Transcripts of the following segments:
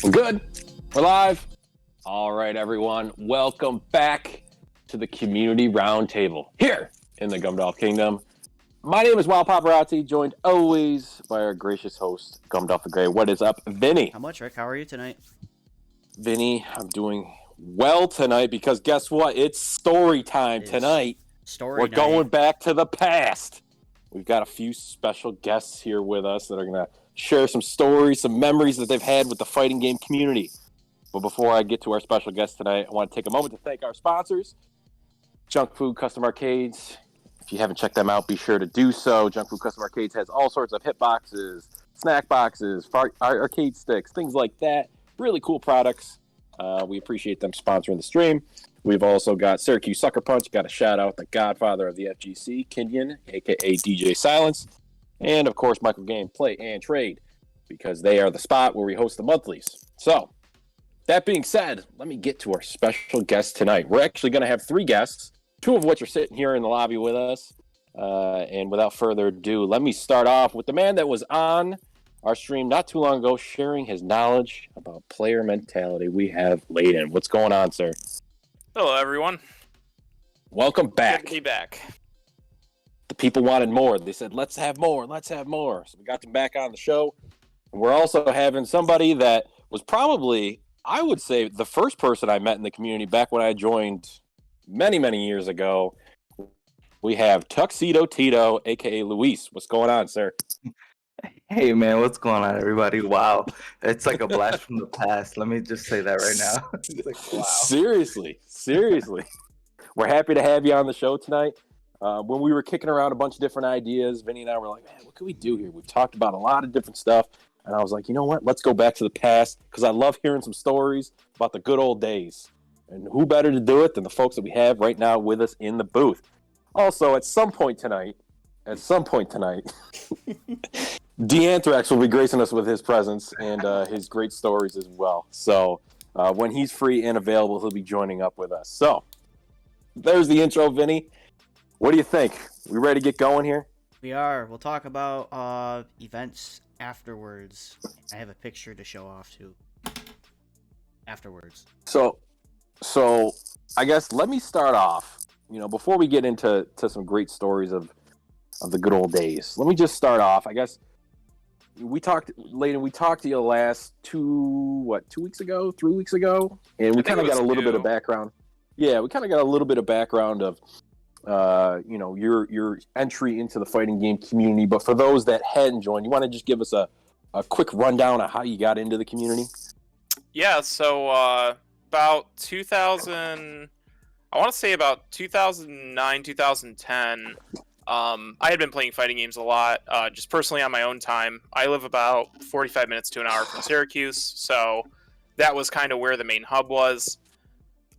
Good. We're live. All right, everyone. Welcome back to the Community Roundtable here in the Gumdolph Kingdom. My name is Wild Paparazzi, joined always by our gracious host, Gumdolph the Grey. What is up, Vinny? How much, Rick? How are you tonight? Vinny, I'm doing well tonight because guess what? It's story time tonight. We're going back to the past. We've got a few special guests here with us that are going to share some stories, some memories that they've had with the fighting game community. But before I get to our special guest tonight, I want to take a moment to thank our sponsors, Junk Food Custom Arcades. If you haven't checked them out, be sure to do so. Junk Food Custom Arcades has all sorts of hit boxes, snack boxes, arcade sticks, things like that. Really cool products. We appreciate them sponsoring the stream. We've also got Syracuse Sucker Punch. Got a shout out the godfather of the FGC, Kenyon, a.k.a. DJ Silence. And, of course, Michael Game Play and Trade, because they are the spot where we host the monthlies. So, that being said, let me get to our special guest tonight. We're actually going to have three guests, two of which are sitting here in the lobby with us. And without further ado, let me start off with the man that was on our stream not too long ago, sharing his knowledge about player mentality. We have Layden. What's going on, sir? Hello, everyone. Welcome back. Good to be back. The people wanted more. They said, let's have more. Let's have more. So we got them back on the show. And we're also having somebody that was probably, I would say, the first person I met in the community back when I joined many, many years ago. We have Tuxedo Tito, a.k.a. Luis. What's going on, sir? Hey, man, what's going on, everybody? Wow. It's like a blast from the past. Let me just say that right now. It's like, wow. Seriously. We're happy to have you on the show tonight. When we were kicking around a bunch of different ideas, Vinny and I were like, man, what can we do here? We've talked about a lot of different stuff. And I was like, you know what? Let's go back to the past because I love hearing some stories about the good old days. And who better to do it than the folks that we have right now with us in the booth. Also, at some point tonight, D'Anthrax will be gracing us with his presence and his great stories as well. So when he's free and available, he'll be joining up with us. So there's the intro, Vinny. What do you think? We ready to get going here? We are. We'll talk about events afterwards. I have a picture to show off too. Afterwards. So I guess let me start off. You know, before we get into some great stories of the good old days, let me just start off. I guess we talked to you last 2 weeks ago, 3 weeks ago, and we kind of got a little bit of background. Yeah, we kind of got a little bit of background of your entry into the fighting game community. But for those that hadn't joined, you want to just give us a quick rundown of how you got into the community? Yeah, so about 2000, I want to say about 2009, 2010, I had been playing fighting games a lot, just personally on my own time. I live about 45 minutes to an hour from Syracuse, so that was kind of where the main hub was.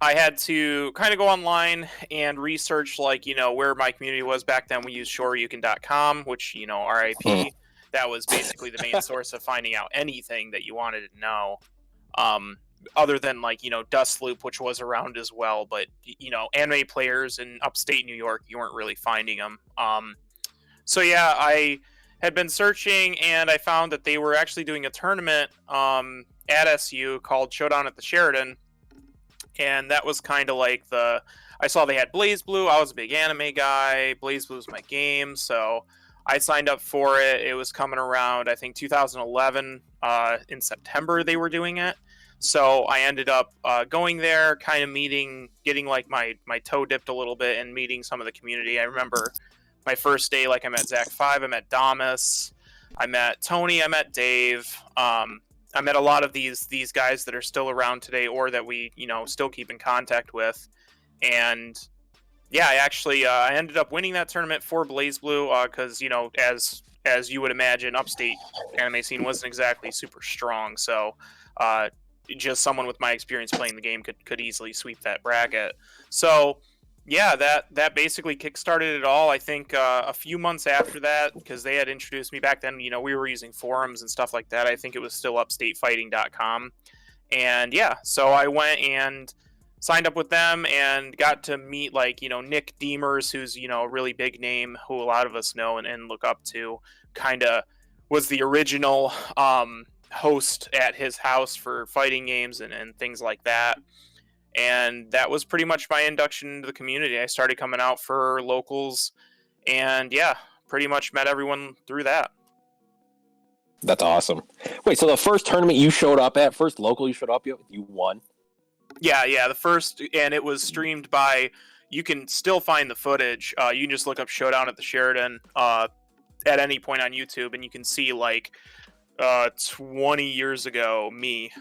I had to kind of go online and research, where my community was back then. We used shoryuken.com, which, RIP. That was basically the main source of finding out anything that you wanted to know. Other than, Dustloop, which was around as well. But, anime players in upstate New York, you weren't really finding them. So, yeah, I had been searching, and I found that they were actually doing a tournament at SU called Showdown at the Sheridan. And that was kind of like I saw they had BlazBlue. I was a big anime guy. BlazBlue was my game, so I signed up for it. It was coming around, I think, 2011. In September, they were doing it. So I ended up going there, kind of getting my toe dipped a little bit and meeting some of the community. I remember my first day, I met Zach 5, I met Damas, I met Tony, I met Dave. I met a lot of these guys that are still around today or that we, still keep in contact with. And yeah, I ended up winning that tournament for BlazBlue because, as you would imagine, upstate anime scene wasn't exactly super strong. So just someone with my experience playing the game could easily sweep that bracket. So yeah, that basically kickstarted it all. I think a few months after that, because they had introduced me back then, we were using forums and stuff like that. I think it was still upstatefighting.com. And yeah, so I went and signed up with them and got to meet Nick Deemers, who's, a really big name who a lot of us know and look up to, kind of was the original host at his house for fighting games and things like that. And that was pretty much my induction into the community. I started coming out for locals, and yeah, pretty much met everyone through that. That's awesome. Wait, so the first tournament you showed up at, first local you showed up at, you won? Yeah, the first, and it was streamed by, you can still find the footage. You can just look up Showdown at the Sheridan at any point on YouTube, and you can see, like, 20 years ago, me.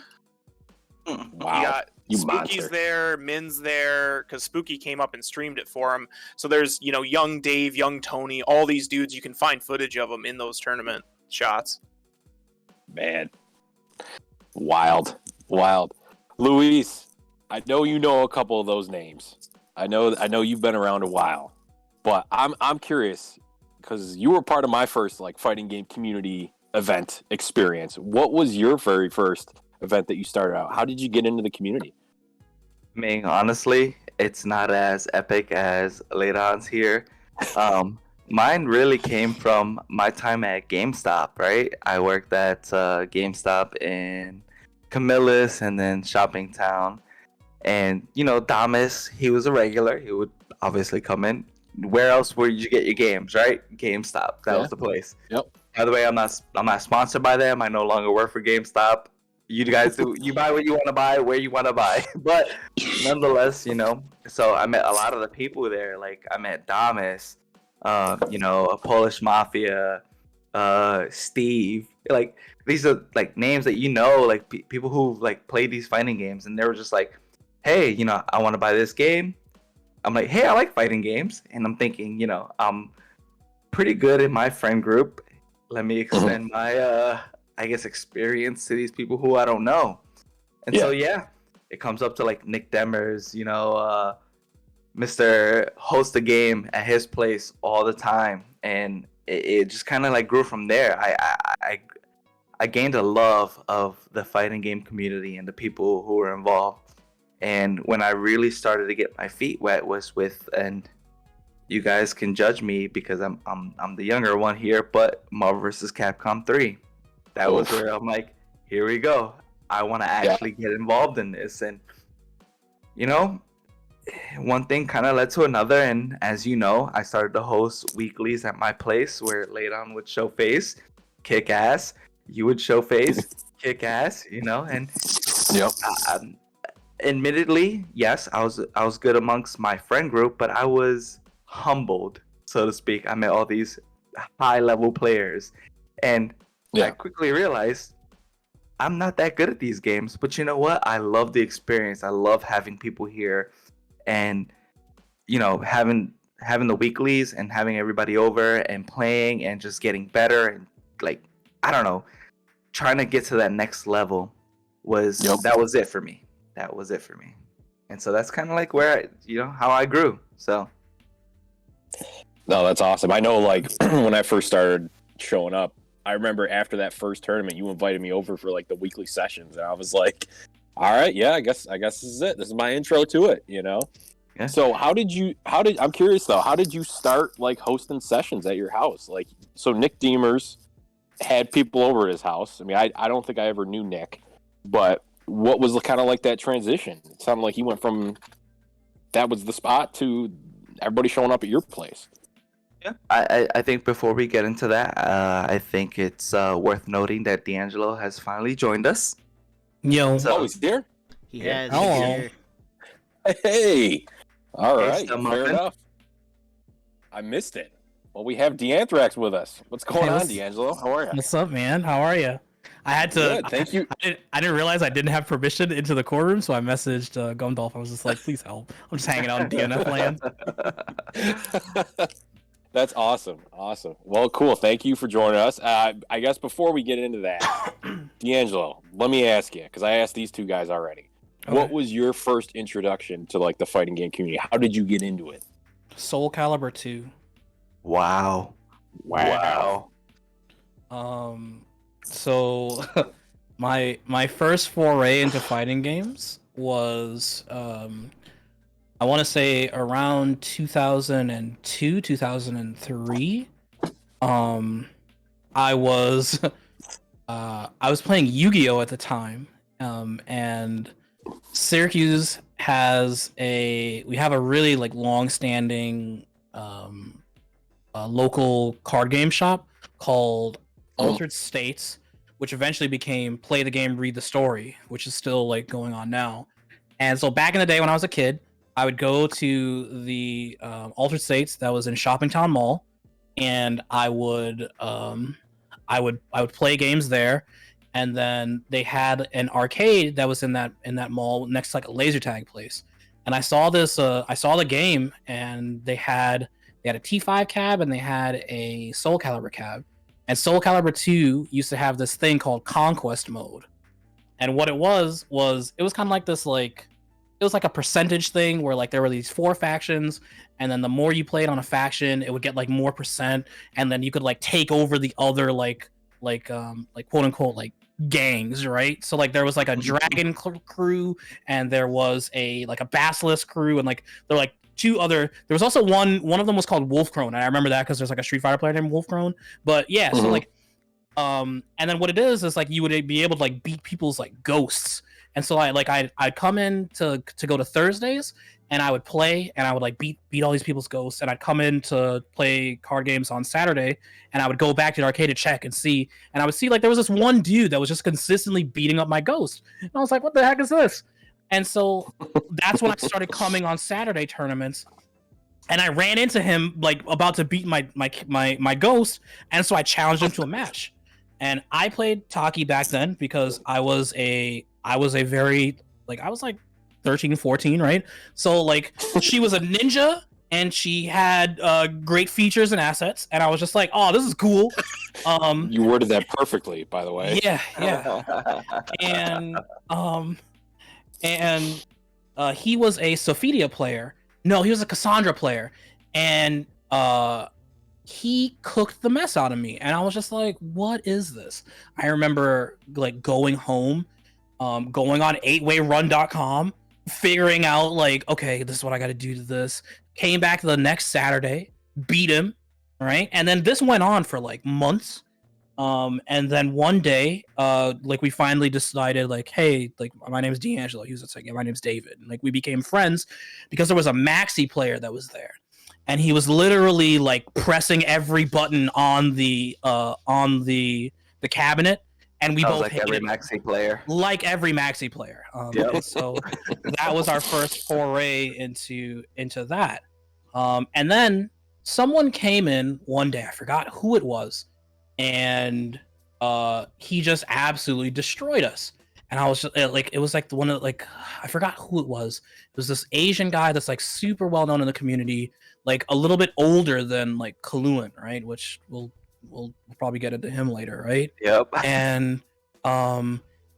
Wow. You Spooky's there, Min's there, because Spooky came up and streamed it for him. So there's, young Dave, young Tony, all these dudes. You can find footage of them in those tournament shots. Man. Wild. Luis, I know you know a couple of those names. I know you've been around a while. But I'm curious, because you were part of my first fighting game community event experience. What was your very first event that you started out? How did you get into the community? I mean, honestly, it's not as epic as Leydon's here. Mine really came from my time at GameStop, right? I worked at GameStop in Camillus and then Shopping Town. And, Damas, he was a regular. He would obviously come in. Where else would you get your games, right? GameStop. That was the place. Yep. By the way, I'm not sponsored by them. I no longer work for GameStop. You guys do. You buy what you want to buy, where you want to buy. But nonetheless, so I met a lot of the people there. Like I met Damas, a Polish Mafia, Steve. Like these are names that people who play these fighting games, and they were just like, hey, I want to buy this game. I'm like, hey, I like fighting games, and I'm thinking, I'm pretty good in my friend group. Let me extend my experience to these people who I don't know. And so it comes up to Nick Demers, Mr. Host a game at his place all the time, and it just kind of grew from there. I gained a love of the fighting game community and the people who were involved. And when I really started to get my feet wet was with, and you guys can judge me because I'm the younger one here, but Marvel vs. Capcom 3. That was where I'm like, here we go. I want to actually get involved in this. And, one thing kind of led to another. And as you know, I started to host weeklies at my place where Leydon would show face, kick ass. You would show face, kick ass, and admittedly, yes, I was good amongst my friend group, but I was humbled, so to speak. I met all these high-level players. And I quickly realized I'm not that good at these games, but you know what? I love the experience. I love having people here, and having the weeklies and having everybody over and playing and just getting better and I don't know, trying to get to that next level was that was it for me. That was it for me, and so that's kind of where how I grew. So. No, that's awesome. I know, when I first started showing up, I remember after that first tournament, you invited me over for the weekly sessions, and I was like, "All right, yeah, I guess this is it. This is my intro to it." Yeah. So I'm curious though, how did you start hosting sessions at your house? So Nick Demers had people over at his house. I mean, I don't think I ever knew Nick, but what was kind of that transition? It sounded like he went from that was the spot to everybody showing up at your place. Yeah, I think before we get into that, I think it's worth noting that D'Angelo has finally joined us. Yo. So, he's here? He has. Hello. Hey. All Hey, right. Fair enough. I missed it. Well, we have D'Anthrax with us. What's going on, D'Angelo? How are you? What's up, man? How are you? I had to. Good, thank you. I didn't realize I didn't have permission into the core room, so I messaged Gundolf. I was just like, please help. I'm just hanging out in DNF land. That's awesome. Awesome. Well, cool. Thank you for joining us. I guess before we get into that, D'Angelo, let me ask you, because I asked these two guys already. Okay. What was your first introduction to the fighting game community? How did you get into it? Soul Calibur 2. Wow. So my first foray into fighting games was I want to say around 2002, 2003. I was I was playing Yu-Gi-Oh at the time, and Syracuse we have a really like long-standing local card game shop called Altered States, which eventually became Play the Game, Read the Story, which is still like going on now. And so back in the day when I was a kid, I would go to the Altered States that was in Shoppingtown Mall, and I would play games there. And then they had an arcade that was in that mall next to like a laser tag place. And I saw this I saw the game, and they had a T5 cab and they had a Soul Calibur cab. And Soul Calibur 2 used to have this thing called Conquest mode. And what it was it was kind of like this like it was like a percentage thing where like there were these 4 factions, and then the more you played on a faction, it would get like more percent, and then you could like take over the other like quote unquote like gangs, right? So like there was like a dragon crew, and there was a basilisk crew, and like there were like 2 other. There was also one of them was called Wolfkrone, and I remember that because there's like a Street Fighter player named Wolfkrone. But yeah, so like and then what it is like you would be able to like beat people's like ghosts. And so I'd come in to go to Thursdays, and I would play, and I would like beat all these people's ghosts, and I'd come in to play card games on Saturday, and I would go back to the arcade to check and see, and I would see like there was this one dude that was just consistently beating up my ghost, and I was like, what the heck is this? And so that's when I started coming on Saturday tournaments, and I ran into him like about to beat my ghost, and so I challenged him to a match. And I played Taki back then because I was very like I was like 13, 14, right? So like she was a ninja, and she had great features and assets, and I was just like, oh, this is cool. You worded that perfectly, by the way. Yeah. And he was a Sophidia player. No, he was a Cassandra player, and he cooked the mess out of me, and I was just like, what is this? I remember like going home, going on 8wayrun.com, figuring out like, okay, this is what I got to do to this. Came back the next Saturday, beat him, right? And then this went on for like months. And then one day, like we finally decided like, hey, like my name's D'Angelo. He was just like, yeah, my name's David. And like we became friends because there was a Maxi player that was there. And he was literally like pressing every button on the cabinet, and we both like every Maxi player. Like every Maxi player. Yep. So that was our first foray into that. And then someone came in one day. I forgot who it was, and he just absolutely destroyed us. And I was just like, it was like the one of like I forgot who it was. It was this Asian guy that's like super well known in the community, like a little bit older than like Kaluan, right? Which we'll probably get into him later, right? Yep. And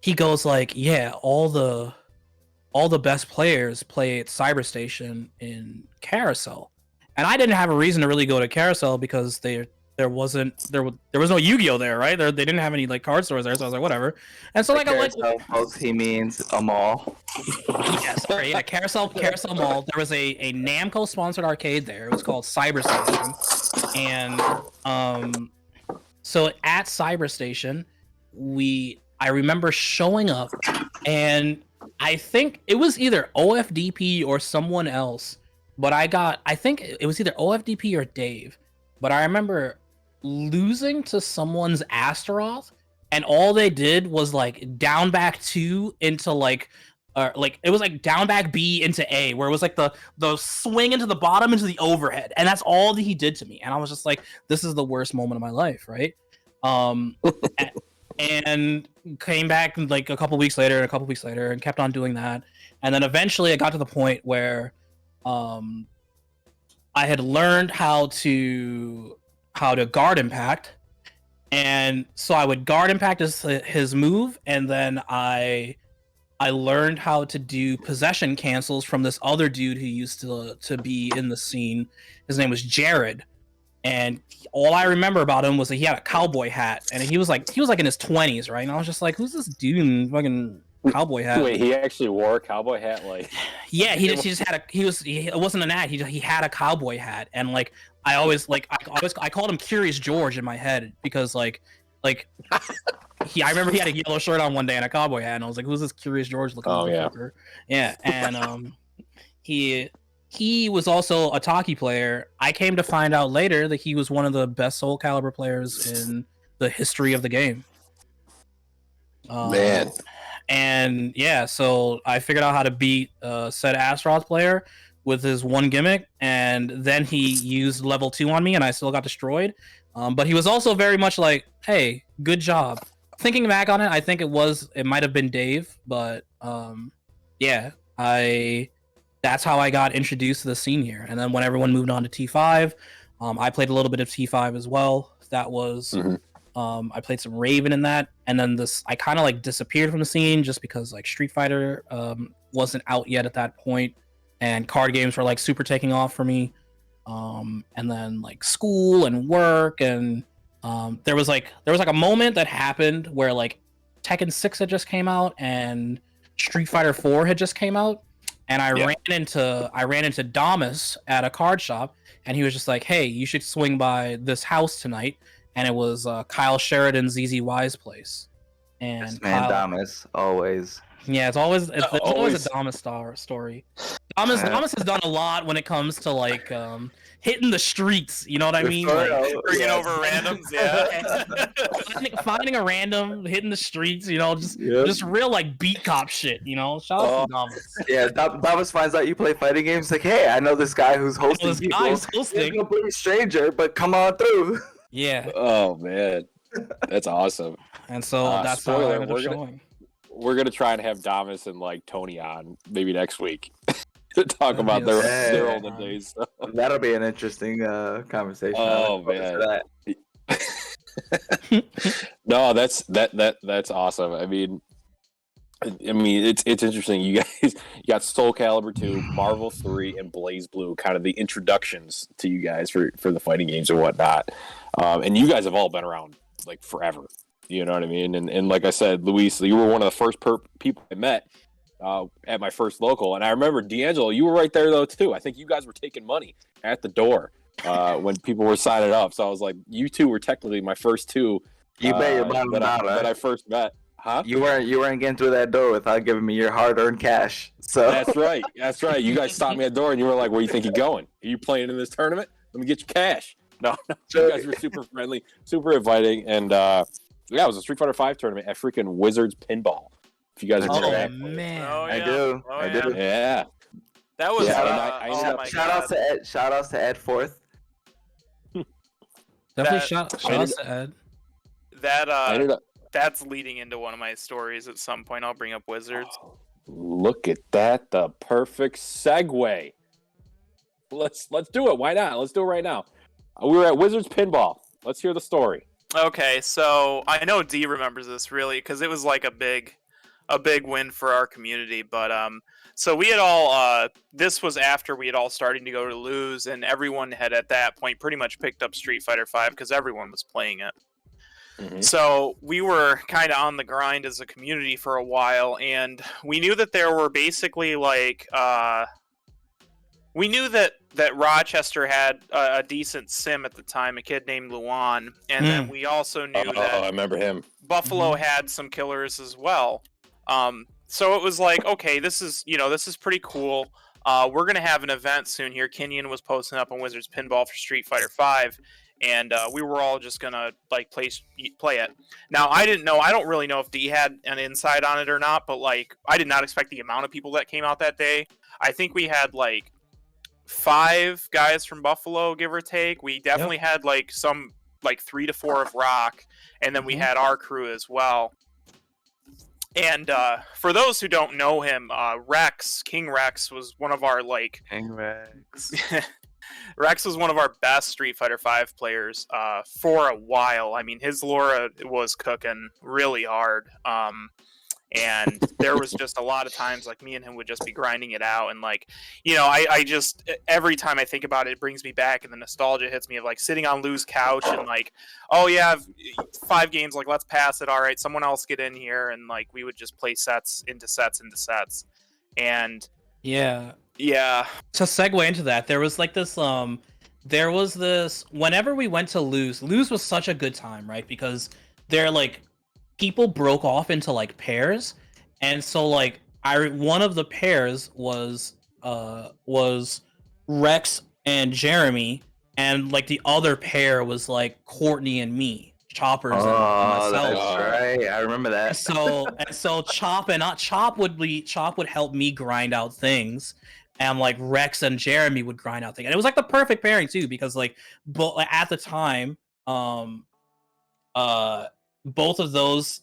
he goes like, yeah, all the best players play at Cyberstation in Carousel. And I didn't have a reason to really go to Carousel because there was no Yu-Gi-Oh there, right? They didn't have any like card stores there, so I was like, whatever. And so like folks, he means a mall. Yeah, sorry, yeah, Carousel Mall. There was a Namco sponsored arcade there. It was called Cyberstation, and so at Cyberstation, I remember showing up, and I think it was either OFDP or someone else, but I think it was either OFDP or Dave, but I remember losing to someone's Astaroth, and all they did was like down back 2 into like it was like down back B into A, where it was like the swing into the bottom into the overhead, and that's all that he did to me. And I was just like, this is the worst moment of my life, right? And came back like a couple weeks later and kept on doing that. And then eventually I got to the point where I had learned how to guard impact, and so I would guard impact as his move, and then I learned how to do possession cancels from this other dude who used to be in the scene. His name was Jared, and all I remember about him was that he had a cowboy hat, and he was like in his 20s, right? And I was just like, who's this dude in fucking cowboy hat? Wait, he actually wore a cowboy hat, like? Yeah, it wasn't an ad. He had a cowboy hat, and like I called him Curious George in my head because like like I remember he had a yellow shirt on one day and a cowboy hat, and I was like, "Who's this Curious George looking motherfucker?" Yeah, and he was also a Taki player. I came to find out later that he was one of the best Soul Calibur players in the history of the game. Man. And yeah, so I figured out how to beat said Astaroth player with his one gimmick, and then he used level 2 on me, and I still got destroyed. But he was also very much like, "Hey, good job." Thinking back on it, I think it might have been Dave, but yeah, that's how I got introduced to the scene here. And then when everyone moved on to T5, I played a little bit of T5 as well. That was I played some Raven in that, and then I kind of like disappeared from the scene just because like Street Fighter wasn't out yet at that point, and card games were like super taking off for me. And then like school and work, and there was like a moment that happened where like Tekken 6 had just came out and Street Fighter 4 had just came out, and I ran into Damas at a card shop, and he was just like, "Hey, you should swing by this house tonight." And it was Kyle Sheridan's ZZY's place. And Yes, man, Damas, always. Yeah, it's always a Damas story. Damas has done a lot when it comes to like hitting the streets. You know what I mean? Like, bringing over randoms. Yeah. finding a random, hitting the streets. You know, just real like beat cop shit. You know, shout out to Damas. Yeah, Damas finds out you play fighting games. Like, hey, I know this guy who's hosting. He's a complete stranger, but come on through. Yeah. Oh man, that's awesome. And so that's how I ended up showing. We're gonna try and have Damas and like Tony on maybe next week to talk about their olden days. So. That'll be an interesting conversation. Oh man. No, that's awesome. I mean, it's interesting. You got Soul Calibur 2, Marvel 3, and Blaze Blue, kind of the introductions to you guys for the fighting games and whatnot. And you guys have all been around like forever. You know what I mean? And like I said, Luis, you were one of the first people I met at my first local. And I remember, D'Angelo, you were right there, though, too. I think you guys were taking money at the door when people were signing up. So I was like, you two were technically my first two you bet your bottom dollar that I first met. Huh? You weren't getting through that door without giving me your hard-earned cash. So That's right. You guys stopped me at the door, and you were like, where do you think you're going? Are you playing in this tournament? Let me get you cash. No, you guys were super friendly, super inviting, and yeah, it was a Street Fighter 5 tournament at freaking Wizards Pinball. If you guys remember that. Man. Oh, yeah. I do. Oh, I do. Yeah. That was Shout outs to Ed. Shout outs to Ed Forth. Definitely shout outs to Ed. That's leading into one of my stories at some point. I'll bring up Wizards. Oh, look at that, the perfect segue. Let's do it. Why not? Let's do it right now. We were at Wizards Pinball. Let's hear the story. Okay, so I know D remembers this really because it was like a big win for our community. But so we had all this was after we had all starting to go to lose, and everyone had at that point pretty much picked up Street Fighter 5 because everyone was playing it. Mm-hmm. So we were kind of on the grind as a community for a while, and we knew that there were basically like we knew that Rochester had a decent sim at the time, a kid named Luan, and then we also knew that I remember him. Buffalo had some killers as well. So it was like, okay, this is pretty cool. We're gonna have an event soon here. Kenyon was posting up on Wizards Pinball for Street Fighter 5, and we were all just gonna like play it. Now I don't really know if D had an insight on it or not, but like I did not expect the amount of people that came out that day. I think we had like 5 guys from Buffalo, give or take. We definitely had like 3 to 4 of Rock, and then we had our crew as well. And for those who don't know him, King Rex was one of our King Rex. Rex was one of our best Street Fighter 5 players for a while. I mean, his Laura was cooking really hard. And there was just a lot of times like me and him would just be grinding it out, and like, you know, I just every time I think about it, it brings me back, and the nostalgia hits me of like sitting on Lou's couch and like, oh yeah, 5 games, like let's pass it, all right, someone else get in here, and like we would just play sets into sets, and yeah. To segue into that, there was this whenever we went to Lou's was such a good time, right? Because they're like people broke off into like pairs, and so like one of the pairs was Rex and Jeremy, and like the other pair was like Courtney and me, Choppers and myself. That's right. I remember that. So Chop would help me grind out things, and like Rex and Jeremy would grind out things, and it was like the perfect pairing too, because like at the time, both of those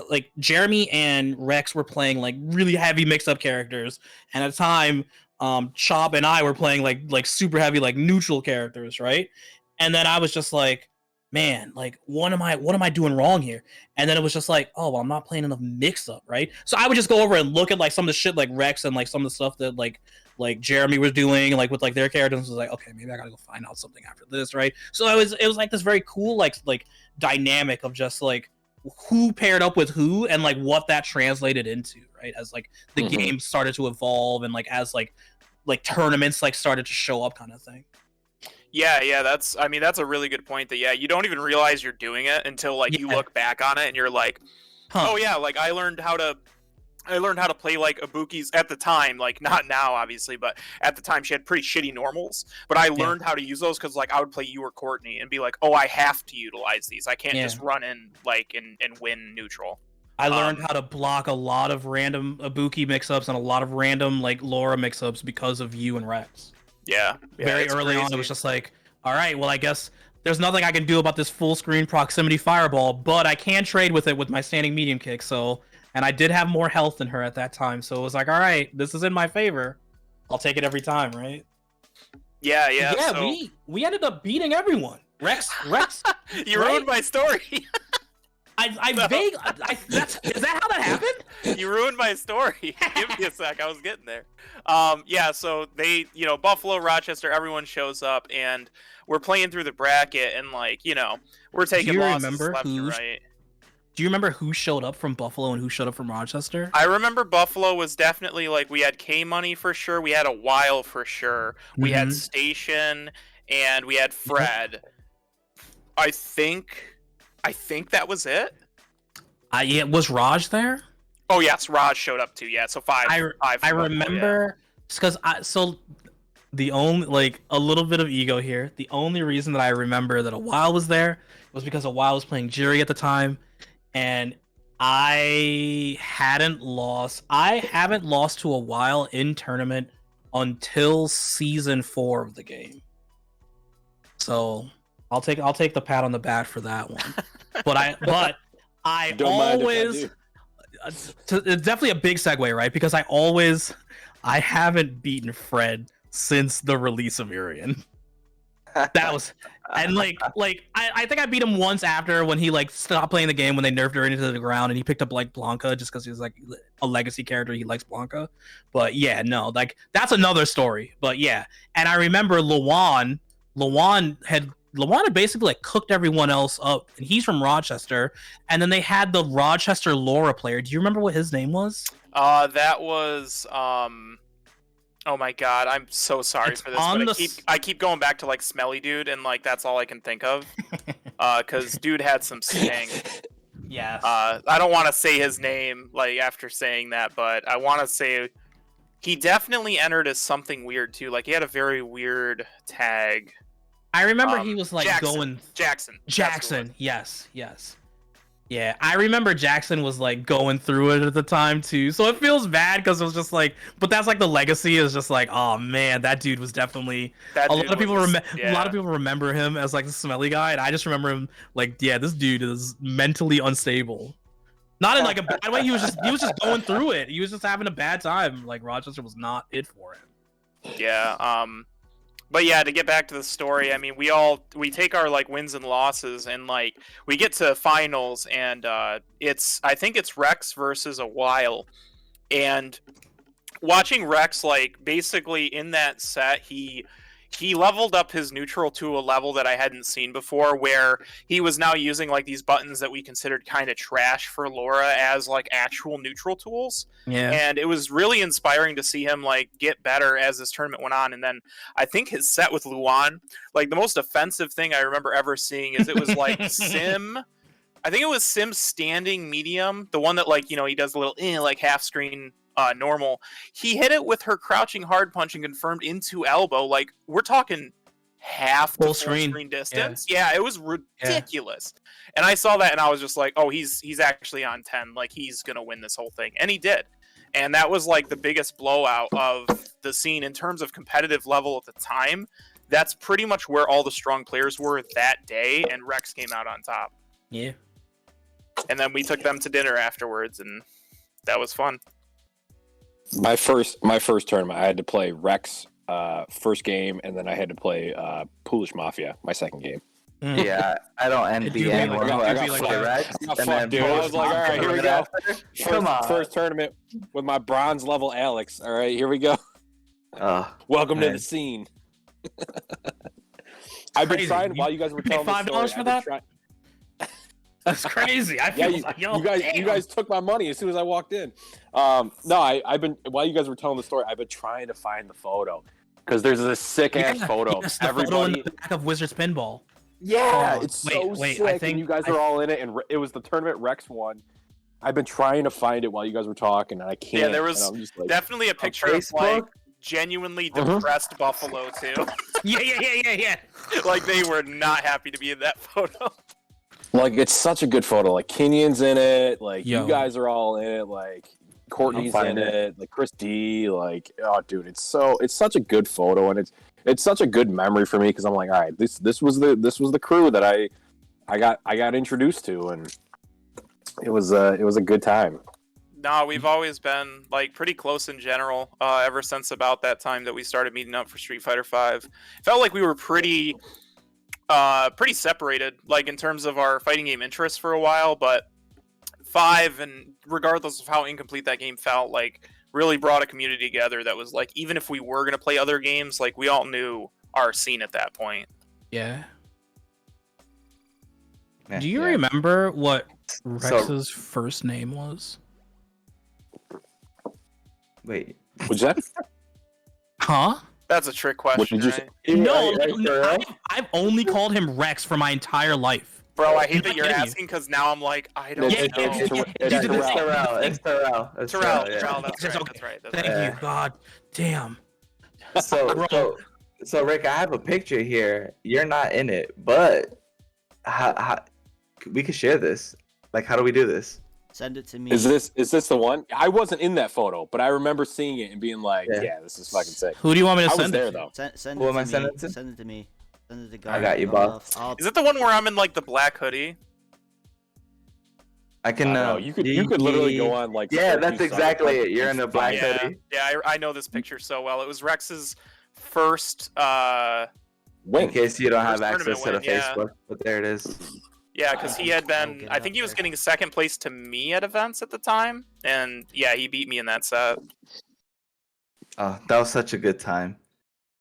like Jeremy and Rex were playing like really heavy mix-up characters, and at the time Chop and I were playing like super heavy like neutral characters, right? And then I was just like, man, like what am I doing wrong here? And then it was just like, oh well, I'm not playing enough mix-up, right? So I would just go over and look at like some of the shit like Rex and like some of the stuff that like Jeremy was doing like with like their characters, was like, okay, maybe I gotta go find out something after this, right? So it was like this very cool like dynamic of just like who paired up with who and like what that translated into, right? As like the game started to evolve and like as like tournaments like started to show up, kind of thing. Yeah, that's a really good point. That you don't even realize you're doing it until like you look back on it and you're like, oh yeah, like I learned how to play like Ibuki's at the time, like not now obviously, but at the time she had pretty shitty normals. But I learned how to use those because like I would play you or Courtney and be like, oh, I have to utilize these. I can't just run in like and win neutral. I learned how to block a lot of random Ibuki mix-ups and a lot of random like Laura mix-ups because of you and Rex. Yeah, very early on, it was just like, all right, well, I guess there's nothing I can do about this full screen proximity fireball, but I can trade with it with my standing medium kick. So, and I did have more health than her at that time, so it was like, all right, this is in my favor. I'll take it every time, right? Yeah. So... we ended up beating everyone. Rex. You ruined my story. Is that how that happened? You ruined my story. Give me a sec. I was getting there. So they, Buffalo, Rochester, everyone shows up, and we're playing through the bracket, and like, we're taking losses left and right. Do you remember who showed up from Buffalo and who showed up from Rochester? I remember Buffalo was definitely like, we had K-Money for sure, we had a While for sure, we had Station, and we had Fred. I think that was it. Was Raj there? Oh yes, Raj showed up too. Yeah, so five. I remember because the only like a little bit of ego here. The only reason that I remember that a While was there was because a While was playing Jiri at the time, and I haven't lost to a While in tournament until season 4 of the game. So I'll take the pat on the back for that one. But I always it's definitely a big segue, right? Because I haven't beaten Fred since the release of Urian. That was and I think I beat him once after when he like stopped playing the game when they nerfed Urian into the ground and he picked up like Blanca just because he was like a legacy character. He likes Blanca. But yeah, no, like that's another story. But yeah, and I remember Lawan had basically like cooked everyone else up, and he's from Rochester. And then they had the Rochester Laura player. Do you remember what his name was? That was oh my god, I'm so sorry for this, but I keep going back to like Smelly Dude, and like that's all I can think of. Because dude had some sting. Yes. I don't want to say his name like after saying that, but I want to say he definitely entered as something weird too. Like he had a very weird tag. I remember he was like Jackson. Yes. Yeah, I remember Jackson was like going through it at the time too. So it feels bad because it was just like, but that's like the legacy is just like, oh man, that dude was definitely. A lot of people remember him as like the smelly guy, and I just remember him like, yeah, this dude is mentally unstable. Not in like a bad way. He was just going through it. He was just having a bad time. Like Rochester was not it for him. Yeah. But yeah, to get back to the story, I mean, we take our like wins and losses, and like we get to finals, and I think it's Rex versus a While, and watching Rex like basically in that set, he leveled up his neutral to a level that I hadn't seen before, where he was now using like these buttons that we considered kind of trash for Laura as like actual neutral tools. Yeah. And it was really inspiring to see him like get better as this tournament went on. And then I think his set with Luan, like the most offensive thing I remember ever seeing is it was like Sim, I think it was Sim standing medium, the one that like he does a little like half screen normal. He hit it with her crouching hard punch and confirmed into elbow. Like we're talking half Full the screen distance. Yeah, it was ridiculous. Yeah. And I saw that and I was just like, oh, he's actually on 10. Like he's gonna win this whole thing, and he did. And that was like the biggest blowout of the scene in terms of competitive level at the time. That's pretty much where all the strong players were that day, and Rex came out on top. Yeah. And then we took them to dinner afterwards, and that was fun. My first tournament, I had to play Rex first game, and then I had to play Polish Mafia my second game. Yeah, I don't envy anyone who has to play Rex. Dude, I was like, all right, here we go. First tournament with my bronze level Alex. All right, here we go. Welcome to the scene. I've been trying while you guys were telling the story. $5 for that? That's crazy. I feel like, you guys took my money as soon as I walked in. No, I've been while you guys were telling the story, I've been trying to find the photo because there's this sick ass photo. Everybody photo in the back of Wizards Pinball. Yeah, it's so sick. I think you guys are all in it, and it was the tournament Rex won. I've been trying to find it while you guys were talking, and I can't. Yeah, there was definitely a picture of like genuinely depressed Buffalo too. Yeah. Like they were not happy to be in that photo. Like it's such a good photo. Like Kenyon's in it. Like you guys are all in it. Like Courtney's in it. Like Chris D. Like dude, it's such a good photo, and it's such a good memory for me because I'm like, all right, this was the crew that I got introduced to, and it was a good time. No, we've always been like pretty close in general. Ever since about that time that we started meeting up for Street Fighter V, felt like we were pretty separated, like in terms of our fighting game interests for a while. But 5, and regardless of how incomplete that game felt, like really brought a community together that was like, even if we were gonna play other games, like we all knew our scene at that point. Yeah. Do you remember what Rex's first name was? Wait, what's that? Huh? That's a trick question. What did you say? No, I've only called him Rex for my entire life. Bro, I hate that you're asking because now I'm like, I don't know. It's Terrell. Terrell, that's right. Thank you, God damn. So Rick, I have a picture here. You're not in it, but how we could share this? Like, how do we do this? Send it to me. Is this the one? I wasn't in that photo, but I remember seeing it and being like, yeah this is fucking sick. Who do you want me to send it there, to? Though. Send it to me. Send it to me. Send it to God. I got you, Bob. Is it the one where I'm in like the black hoodie? I can. You could literally go on like. Yeah, that's exactly it. You're in the black hoodie. Yeah, I know this picture so well. It was Rex's first. In case you don't have access to the Facebook, but there it is. Yeah, because he had been, I think he was getting second place to me at events at the time, and yeah, he beat me in that set. Oh, that was such a good time.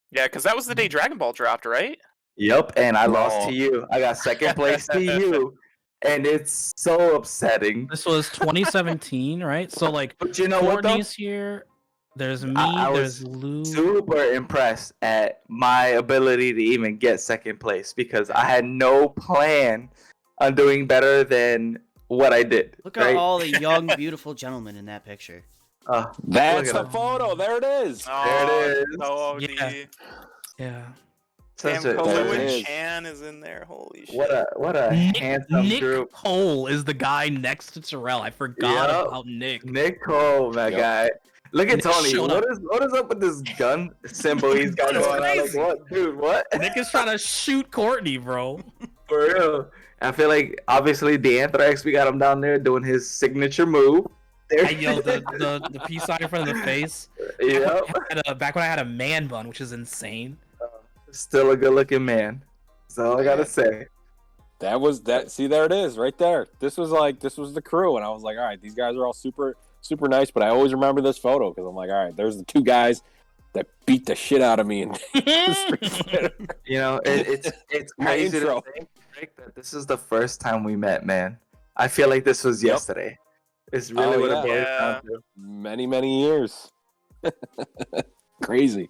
Yeah, because that was the day Dragon Ball dropped, right? Yep, and I lost to you. I got second place to you, and it's so upsetting. This was 2017, right? So like, but you know Courtney's here. There's me. There's Lou. Super impressed at my ability to even get second place because I had no plan on doing better than what I did. Look at all the young, beautiful gentlemen in that picture. That's the photo. There it is. There it is. Oh, yeah. Damn, Kalu and Chan is in there. Holy shit. What a handsome group. Nick Cole is the guy next to Terrell. I forgot about Nick. Nick Cole, that guy. Look at Tony. What is up with this gun symbol he's got going on? Like, what, dude? What? Nick is trying to shoot Courtney, bro. For real. I feel like obviously the Anthrax, we got him down there doing his signature move. I yelled the peace sign in front of the face. Yeah. Back when I had a man bun, which is insane. Still a good-looking man. That's all I gotta say. That was that. See, there it is, right there. This was the crew, and I was like, all right, these guys are all super nice. But I always remember this photo because I'm like, all right, there's the two guys that beat the shit out of me. And you know, it's crazy to think, Rick, that this is the first time we met, man. I feel like this was yesterday. It's really what it boils down to. Many years. Crazy.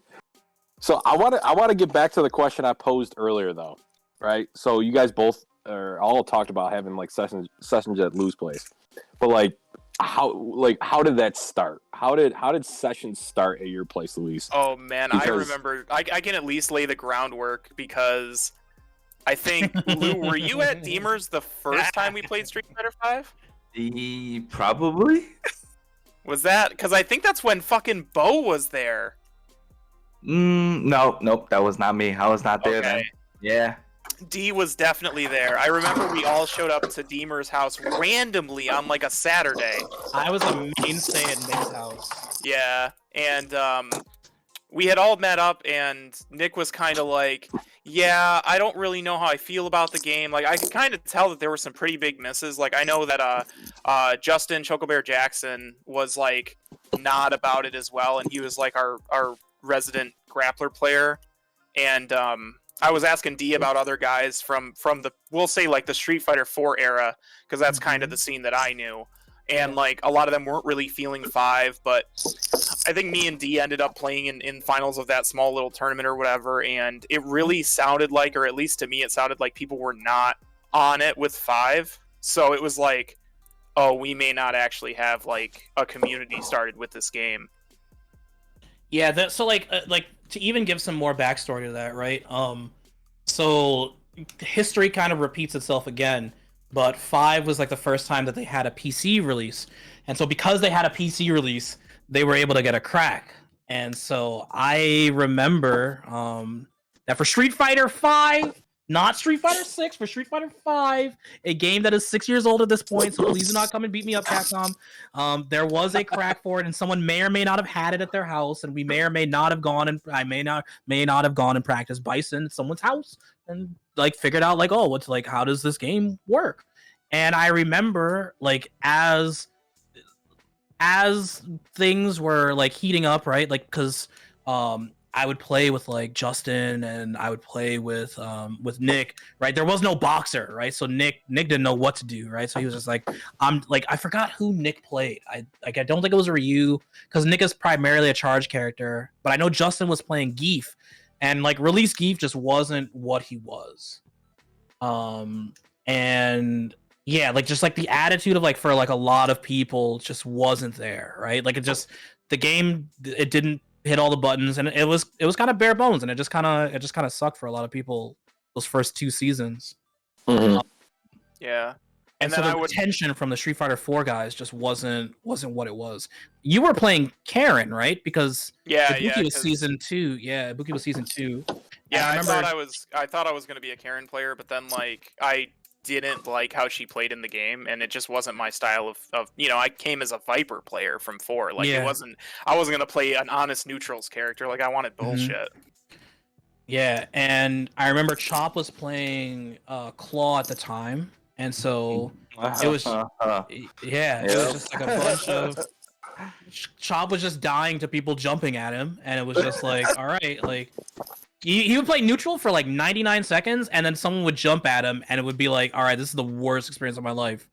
So I want to get back to the question I posed earlier, though, right? So you guys both or all talked about having like sessions at Lou's place, but like how did that start? How did sessions start at your place, Luis? Oh man, I remember. I can at least lay the groundwork because I think Lou, were you at Deemer's the first time we played Street Fighter V? Probably. Was that because I think that's when fucking Bo was there? Nope, that was not me. I was not there then. Yeah. D was definitely there. I remember we all showed up to Deemer's house randomly on like a Saturday. I was a mainstay at Nick's house. Yeah, and we had all met up, and Nick was kind of like, yeah, I don't really know how I feel about the game. Like, I could kind of tell that there were some pretty big misses. Like, I know that Justin Chocobear Jackson was like not about it as well, and he was like our resident grappler player. And I was asking D about other guys from the, we'll say like the Street Fighter 4 era, because that's kind of the scene that I knew. And like a lot of them weren't really feeling 5, but I think me and D ended up playing in finals of that small little tournament or whatever, and it really sounded like, or at least to me, it sounded like people were not on it with 5. So it was like, oh, we may not actually have like a community started with this game. Yeah, so like to even give some more backstory to that, right? So history kind of repeats itself again, but 5 was like the first time that they had a PC release, and so because they had a PC release, they were able to get a crack. And so I remember that for Street Fighter 5, not Street Fighter 6, for Street Fighter 5, a game that is 6 years old at this point, so please do not come and beat me up, Capcom. There was a crack for it, and someone may or may not have had it at their house, and we may or may not have gone, and I may not have gone and practiced Bison at someone's house and like figured out like, oh, what's like, how does this game work? And I remember like as things were like heating up, right? Like because I would play with like Justin and I would play with Nick, right? There was no boxer, right? So Nick didn't know what to do, right? So he was just like, I forgot who Nick played. I don't think it was Ryu, because Nick is primarily a charge character, but I know Justin was playing Geef, and like release Geef just wasn't what he was. And yeah, like just like the attitude of like for like a lot of people just wasn't there, right? Like the game, it didn't hit all the buttons, and it was kind of bare bones, and it just kind of sucked for a lot of people those first 2 seasons. Mm-hmm. Yeah, and so the tension from the Street Fighter 4 guys just wasn't what it was. You were playing Karen, right? Because Ibuki was season 2. Yeah, Ibuki was season 2. Yeah, I thought I was going to be a Karen player, but then like I didn't like how she played in the game, and it just wasn't my style of I came as a Viper player from 4. Like I wasn't gonna play an honest neutrals character. Like I wanted bullshit. Yeah, and I remember Chop was playing Claw at the time, and so it was it was just like a bunch of Chop was just dying to people jumping at him, and it was just like, all right, like he would play neutral for like 99 seconds, and then someone would jump at him, and it would be like, all right, this is the worst experience of my life.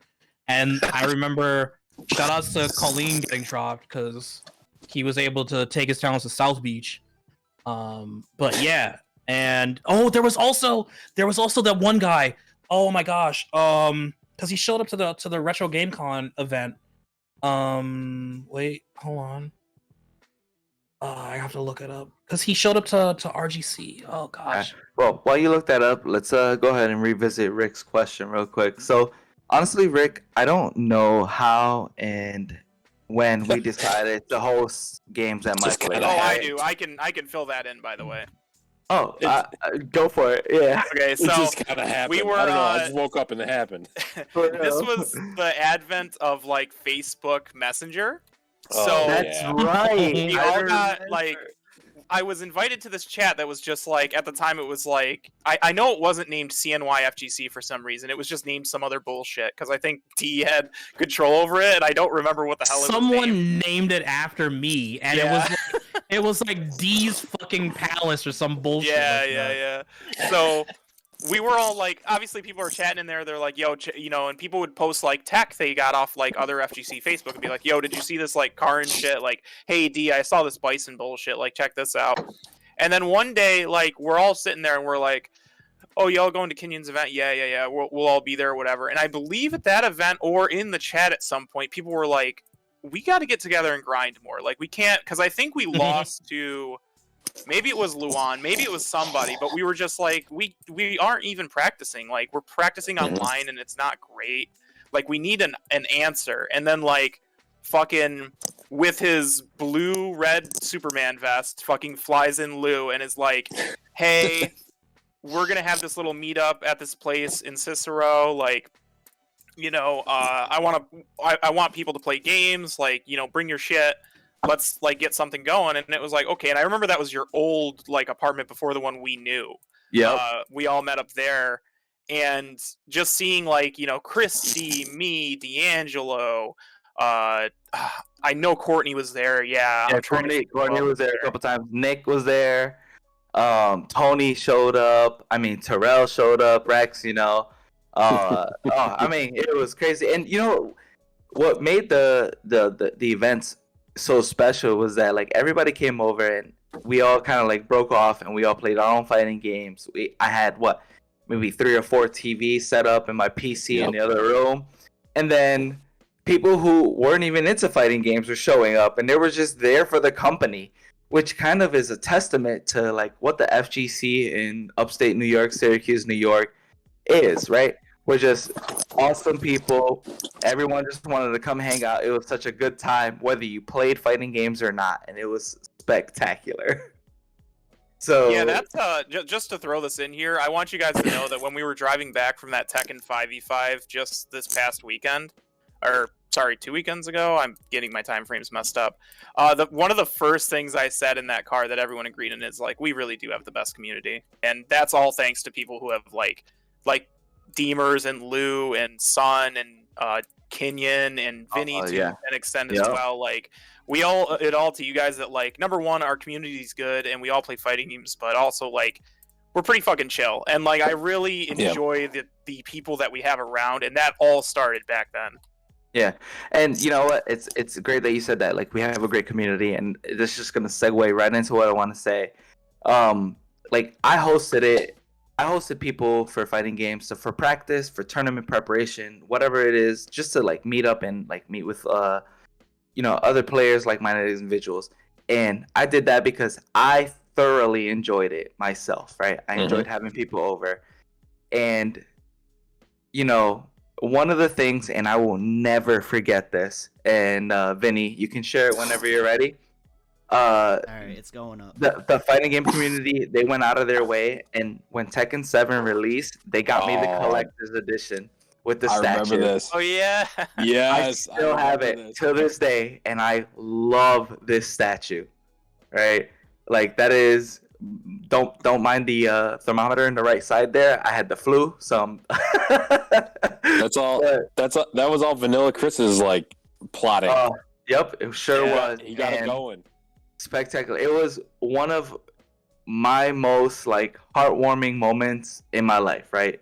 And I remember shoutouts to Colleen getting dropped because he was able to take his talents to South Beach. But yeah, and there was also that one guy. Oh my gosh, because he showed up to the Retro Game Con event. Wait, hold on. I have to look it up because he showed up to RGC. Oh gosh. Well, while you look that up, let's go ahead and revisit Rick's question real quick. So, honestly, Rick, I don't know how and when we decided to host games at my place. Oh, I do. I can fill that in, by the way. Oh, go for it. Yeah. Okay, so it just kind of happened. We were. I don't know. I just woke up and it happened. This was the advent of like Facebook Messenger. So that's right. We all got like, I was invited to this chat that was just like, at the time it was like, I know it wasn't named CNY FGC for some reason. It was just named some other bullshit because I think D had control over it, and I don't remember what the hell it was named. Someone named it after me, and it was like D's fucking palace or some bullshit. Yeah. So we were all like, obviously people are chatting in there. They're like, yo, and people would post like tech they got off like other FGC Facebook and be like, yo, did you see this like car and shit? Like, hey D, I saw this Bison bullshit. Like, check this out. And then one day, like, we're all sitting there and we're like, oh, y'all going to Kenyon's event? Yeah. We'll all be there or whatever. And I believe at that event or in the chat at some point, people were like, we got to get together and grind more. Like, we can't, because I think we lost to, maybe it was Luan, maybe it was somebody, but we were just like, we aren't even practicing. Like, we're practicing online and it's not great. Like, we need an answer. And then, like, fucking with his blue-red Superman vest, fucking flies in Lou and is like, hey, we're going to have this little meetup at this place in Cicero. Like, you know, I want people to play games. Like, you know, bring your shit. Let's, like, get something going. And it was like, okay. And I remember that was your old, like, apartment before the one we knew. Yeah. We all met up there. And just seeing, like, you know, Christy, me, D'Angelo, I know Courtney was there. Yeah, Courtney was there a couple times. Nick was there. Tony showed up. I mean, Terrell showed up. Rex, you know. I mean, it was crazy. And you know what made the events so special was that, like, everybody came over and we all kind of, like, broke off and we all played our own fighting games. I had maybe 3 or 4 TVs set up in my PC in the other room, and then people who weren't even into fighting games were showing up, and they were just there for the company, which kind of is a testament to, like, what the FGC in upstate New York, Syracuse, New York is, right? We're just awesome people. Everyone just wanted to come hang out. It was such a good time, whether you played fighting games or not, and it was spectacular. So yeah, that's just to throw this in here. I want you guys to know that when we were driving back from that Tekken 5v5 just this past weekend, or sorry, 2 weekends ago, I'm getting my time frames messed up. One of the first things I said in that car that everyone agreed on is, like, we really do have the best community, and that's all thanks to people who have like Deemers and Lou and Son and Kenyon and Vinny to an extent as well. Like, we all it all to you guys that, like, number one, our community is good and we all play fighting games, but also, like, we're pretty fucking chill. And, like, I really enjoy the people that we have around, and that all started back then. Yeah, and you know what? It's great that you said that. Like, we have a great community, and this is just gonna segue right into what I want to say. Like, I hosted people for fighting games, so for practice, for tournament preparation, whatever it is, just to, like, meet up and, like, meet with you know, other players, like-minded individuals. And I did that because I thoroughly enjoyed it myself, right? I enjoyed having people over. And, you know, one of the things, and I will never forget this, and Vinny, you can share it whenever you're ready. All right, it's going up. The fighting game community, they went out of their way, and when Tekken 7 released, they got me the collector's edition with the statue. I remember this. Oh yeah. Yes, I still have it to this day, and I love this statue. Right, like, that is. Don't mind the thermometer in the right side there. I had the flu, so that's all. That was all Vanilla Chris's, like, plotting. Yep, it sure was. He got it going. Spectacular. It was one of my most, like, heartwarming moments in my life, right?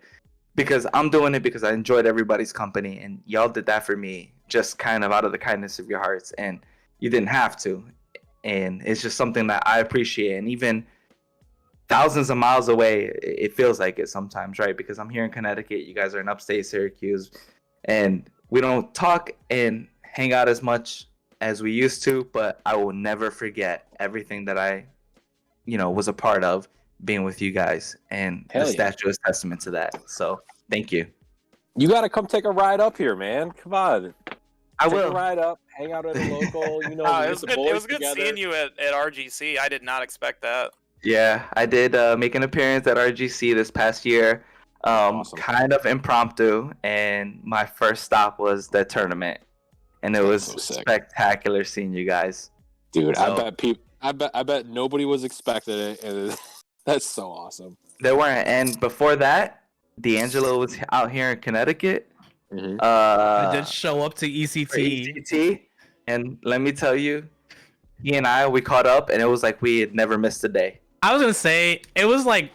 Because I'm doing it because I enjoyed everybody's company, and y'all did that for me just kind of out of the kindness of your hearts, and you didn't have to. And it's just something that I appreciate. And even thousands of miles away, it feels like it sometimes, right? Because I'm here in Connecticut, you guys are in upstate Syracuse, and we don't talk and hang out as much as we used to, but I will never forget everything that I, you know, was a part of being with you guys, and the statue is testament to that. So thank you. You got to come take a ride up here, man. Come on. I take will a ride up, hang out at a local, you know. It was good seeing you at RGC. I did not expect that. Yeah, I did make an appearance at RGC this past year. Awesome. Kind of impromptu, and my first stop was the tournament, and it was so spectacular seeing you guys. Dude, so, I bet nobody was expecting it, and that's so awesome. They weren't, and before that, D'Angelo was out here in Connecticut. I did show up to ECT, and let me tell you, he and we caught up, and it was like we had never missed a day. I was gonna say, it was like,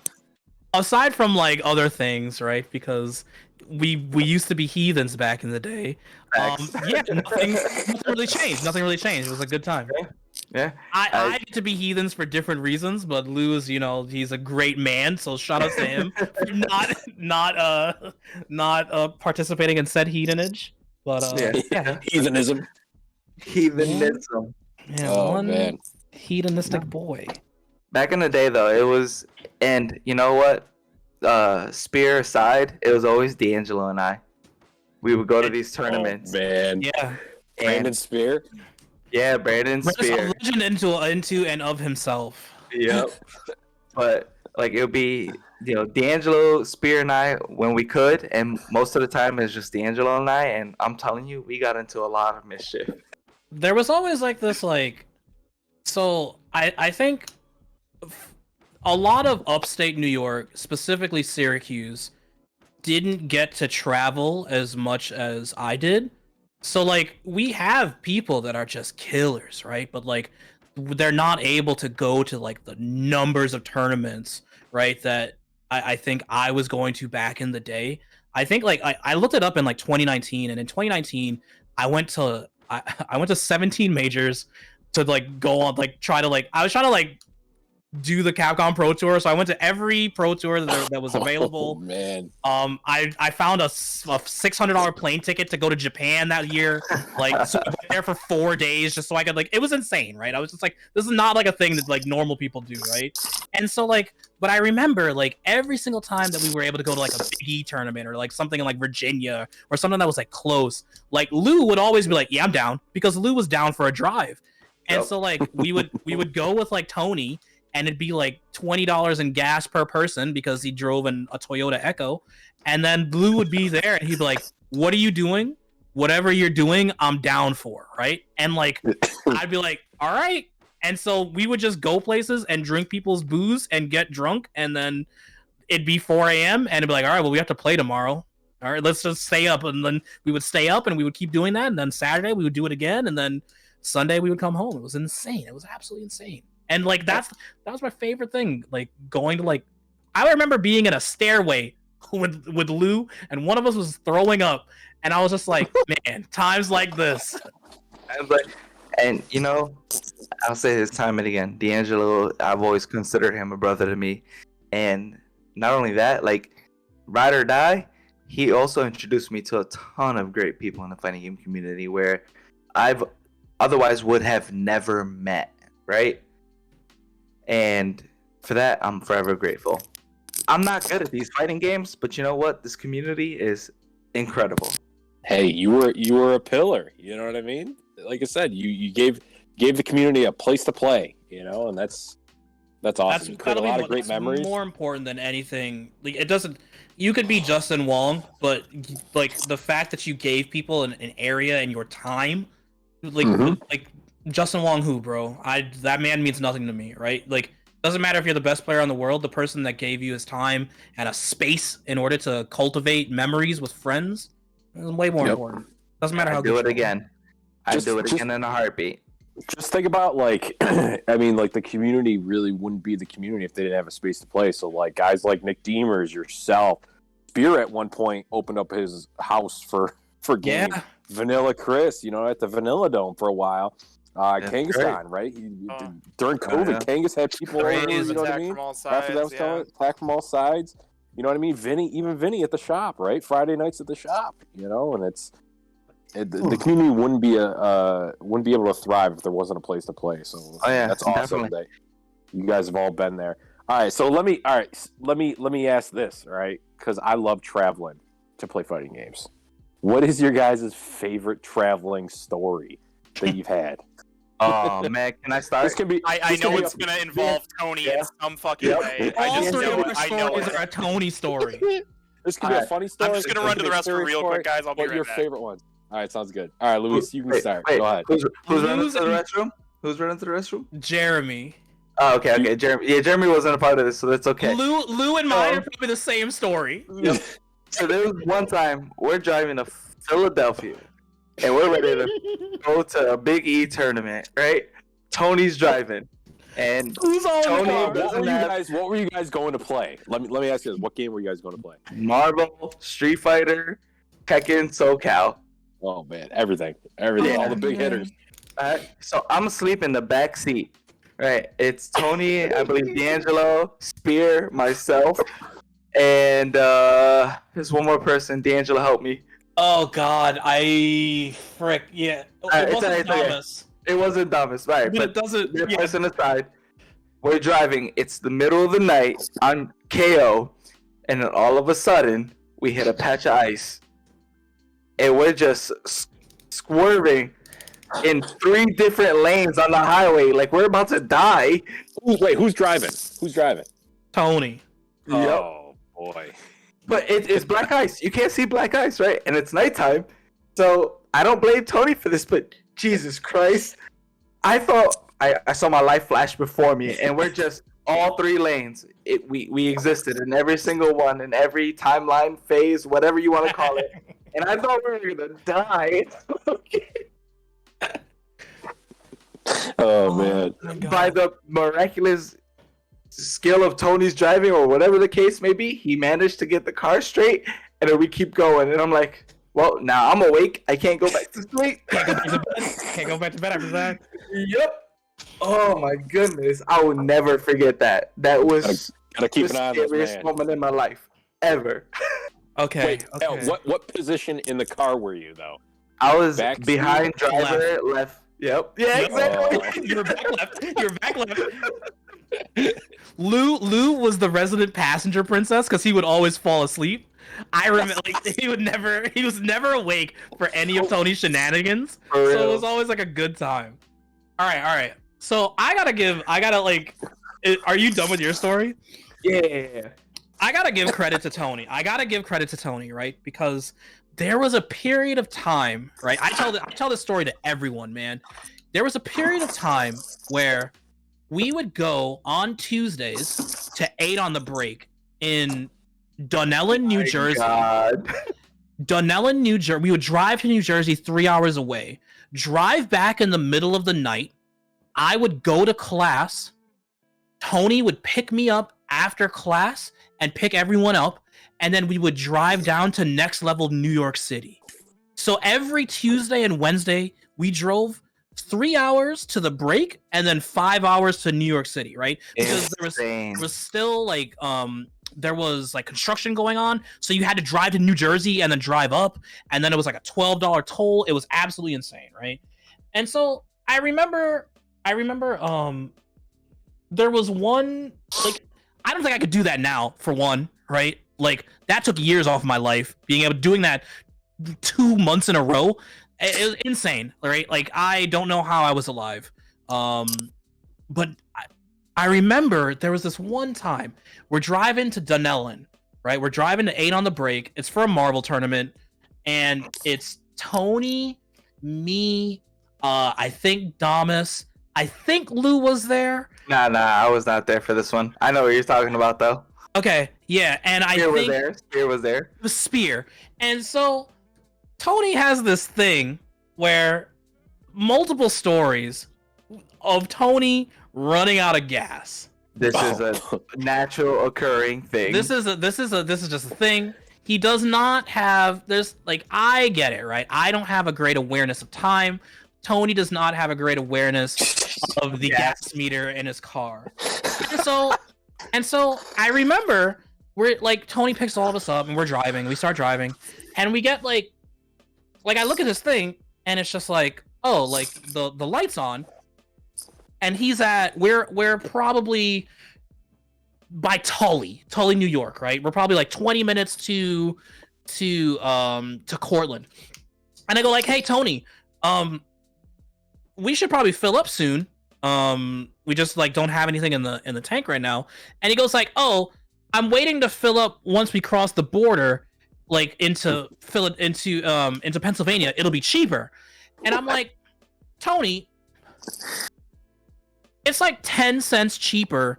aside from, like, other things, right? Because we used to be heathens back in the day. Yeah, nothing really changed. Nothing really changed. It was a good time. Yeah. I get to be heathens for different reasons, but Lou's, he's a great man, so shout out to him for not participating in said heathenage. But Yeah. Heathenism. Heathenism. Oh, one man. hedonistic boy. Back in the day, though, it was, and you know what? Spear aside, it was always D'Angelo and I. We would go to these tournaments. Oh, man. Yeah. Brandon Spear. Yeah, Brandon Spear. A legend into and of himself. Yep. But like it would be, D'Angelo, Spear, and I when we could, and most of the time it's just D'Angelo and I. And I'm telling you, we got into a lot of mischief. There was always like this, so I think a lot of upstate New York, specifically Syracuse, didn't get to travel as much as I did. So we have people that are just killers, right? But they're not able to go to the numbers of tournaments, right? That I think I was going to back in the day. I think I looked it up in 2019, and in 2019 I went to 17 majors to go on I was trying to do the Capcom Pro Tour, so I went to every Pro Tour that was available. Oh, man. I found a $600 plane ticket to go to Japan that year. So I went there for 4 days just so I could it was insane, right? I was just this is not a thing that normal people do, right? And so but I remember every single time that we were able to go to a Big E tournament or something in Virginia or something that was close, Lou would always be yeah, I'm down, because Lou was down for a drive. And so we would go with Tony, and it'd be $20 in gas per person because he drove a Toyota Echo. And then Blue would be there and he'd be what are you doing? Whatever you're doing, I'm down for, right? And I'd be all right. And so we would just go places and drink people's booze and get drunk, and then it'd be 4 a.m. and it'd be all right, well, we have to play tomorrow. All right, let's just stay up. And then we would stay up and we would keep doing that. And then Saturday we would do it again. And then Sunday we would come home. It was insane. It was absolutely insane. And that was my favorite thing. Going to I remember being in a stairway with Lou, and one of us was throwing up, and I was just man, times like this. And I'll say this time and again, D'Angelo, I've always considered him a brother to me. And not only that, Ride or Die, he also introduced me to a ton of great people in the fighting game community where I've otherwise would have never met, right? And for that, I'm forever grateful. I'm not good at these fighting games, but you know what? This community is incredible. Hey, you were a pillar. You know what I mean? Like I said, you gave the community a place to play. And that's awesome. You create a lot of great memories. More important than anything, it doesn't. You could be Justin Wong, but the fact that you gave people an area and your time, Justin Wong, who, bro? That man means nothing to me, right? Doesn't matter if you're the best player in the world. The person that gave you his time and a space in order to cultivate memories with friends is way more important. Doesn't matter how I'd do it again. I'd do it again in a heartbeat. Just think about the community really wouldn't be the community if they didn't have a space to play. So guys like Nick Deemers, yourself, Spear at one point opened up his house for game. Yeah. Vanilla Chris, at the Vanilla Dome for a while. Kangaskhan, right? During COVID, Kangas had people over, you know what I mean? After that was attack from all sides. You know what I mean? Vinny at the shop, right? Friday nights at the shop, and the community wouldn't be able to thrive if there wasn't a place to play. So that's awesome that you guys have all been there. All right, so let me ask this, all right? Because I love traveling to play fighting games. What is your guys' favorite traveling story that you've had? Oh man, can I start? This can be. I know it's gonna involve Tony in some fucking way. All three of our stories are a Tony story. This could be a funny story. I'm just gonna run to the restroom real quick, guys. I'll be right back. What your favorite ones? All right, sounds good. All right, Luis, you can start. Go ahead. Who's running to the restroom? Who's running to the restroom? Jeremy. Oh, okay. Jeremy. Yeah, Jeremy wasn't a part of this, so that's okay. Lou and mine are probably the same story. Yep. So there was one time we're driving to Philadelphia, and we're ready to go to a Big E tournament, right? Tony's driving, and who's on Tony what were you guys going to play? Let me ask you this: what game were you guys going to play? Marvel, Street Fighter, Tekken, SoCal. Oh man, everything, all the big hitters. So I'm asleep in the back seat. Right. It's Tony, I believe D'Angelo, Spear, myself, and there's one more person. D'Angelo, help me. Oh God, yeah. It wasn't Thomas. It wasn't Thomas, right? But it doesn't. Yeah. Person aside, we're driving. It's the middle of the night on KO, and then all of a sudden we hit a patch of ice, and we're just swerving in 3 different lanes on the highway, like we're about to die. Wait, who's driving? Tony. Oh boy. But it's black ice. You can't see black ice, right? And it's nighttime. So I don't blame Tony for this, but Jesus Christ. I thought I saw my life flash before me, and we're just all 3 lanes. We existed in every single one, in every timeline, phase, whatever you want to call it. And I thought we were gonna die. Okay. Oh man. By the miraculous skill of Tony's driving, or whatever the case may be, he managed to get the car straight, and then we keep going. And I'm like, well, now I'm awake. I can't go back to sleep. Can't go back to bed after that. Yep. Oh my goodness. I will never forget that. That was gotta keep an eye on this scariest man. moment in my life ever. Okay. Wait, what position in the car were you though? I was Back behind driver left. Yep. Yeah, exactly. You're back left. You're back left. Lou was the resident passenger princess because he would always fall asleep. I remember, like, he was never awake for any of Tony's shenanigans. So it was always like a good time. All right. So are you done with your story? Yeah. I gotta give credit to Tony. Right? Because there was a period of time, right? I tell this story to everyone, man. There was a period of time where we would go on Tuesdays to 8 on the break in Dunellen, New Jersey. Dunellen, New Jersey. We would drive to New Jersey 3 hours away, drive back in the middle of the night. I would go to class. Tony would pick me up after class and pick everyone up. And then we would drive down to Next Level New York City. So every Tuesday and Wednesday, we drove 3 hours to the break and then 5 hours to New York City, right? Because there was still like there was like construction going on, so you had to drive to New Jersey and then drive up, and then it was like a $12 toll. It was absolutely insane, right? And so I remember there was one, like, I don't think I could do that now, for one, right? Like, that took years off my life, doing that 2 months in a row. It was insane, right? Like, I don't know how I was alive. But I remember there was this one time we're driving to Dunellen, right? We're driving to 8 on the break. It's for a Marvel tournament, and it's Tony, me, I think Damas, I think Lou was there. Nah, I was not there for this one. I know what you're talking about, though. Okay, yeah, and Spear was there. Spear was there. It was Spear. And so Tony has this thing where multiple stories of Tony running out of gas. This is a natural occurring thing. This is just a thing. He does not have I get it, right? I don't have a great awareness of time. Tony does not have a great awareness of the gas meter in his car. And so I remember we're like, Tony picks all of us up and we start driving, and we get like I look at this thing and it's just like, oh, like the light's on, and we're probably by Tully, New York, right? We're probably like 20 minutes to Cortland. And I go like, hey Tony, we should probably fill up soon. We just like don't have anything in the tank right now. And he goes like, oh, I'm waiting to fill up once we cross the border, like into Pennsylvania. It'll be cheaper. And I'm like, Tony, it's like 10 cents cheaper,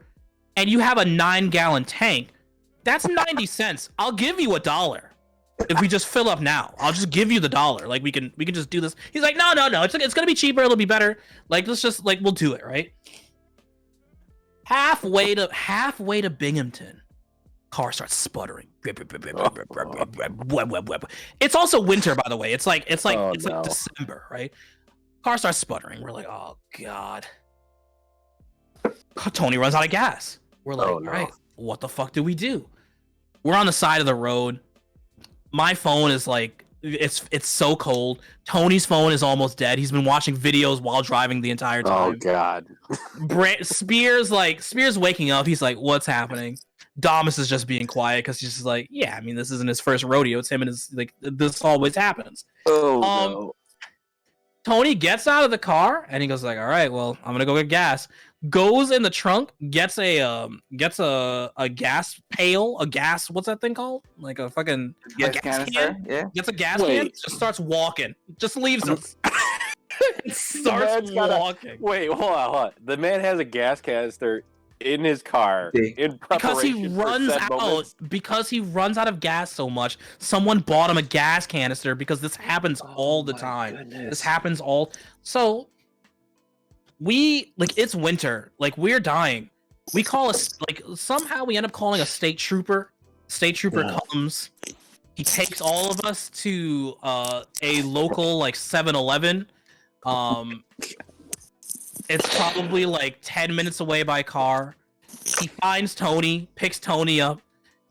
and you have a 9-gallon tank. That's 90 cents. I'll give you $1 if we just fill up now. I'll just give you the $1. Like we can just do this. He's like, no. It's gonna be cheaper. It'll be better. Like, let's just we'll do it, right? Halfway to Binghamton, car starts sputtering. It's also winter, by the way. It's like December, right? Car starts sputtering. We're like, oh god. Tony runs out of gas. We're like, Oh, no. all right, what the fuck do we do? We're on the side of the road. My phone is like, it's so cold. Tony's phone is almost dead. He's been watching videos while driving the entire time. Oh god. Spears waking up. He's like, what's happening? Damas is just being quiet because he's just like, yeah, I mean, this isn't his first rodeo. It's him and his, like, this always happens. Oh no. Tony gets out of the car and he goes like, all right, well, I'm gonna go get gas. Goes in the trunk, gets a gas pail, what's that thing called? Like a fucking Gas gas canister? can. Yeah. Gets a gas Wait. can, just starts walking, just leaves us. Starts man's got a- walking Wait, hold on. The man has a gas canister in his car See. in because he preparation for runs said out. moments. Because he runs out of gas so much. Someone bought him a gas canister because this happens all the time. This happens all. So we it's winter. Like, we're dying. We call somehow we end up calling a state trooper. State trooper comes. He takes all of us to a local 7-Eleven. It's probably 10 minutes away by car. He finds Tony, picks Tony up,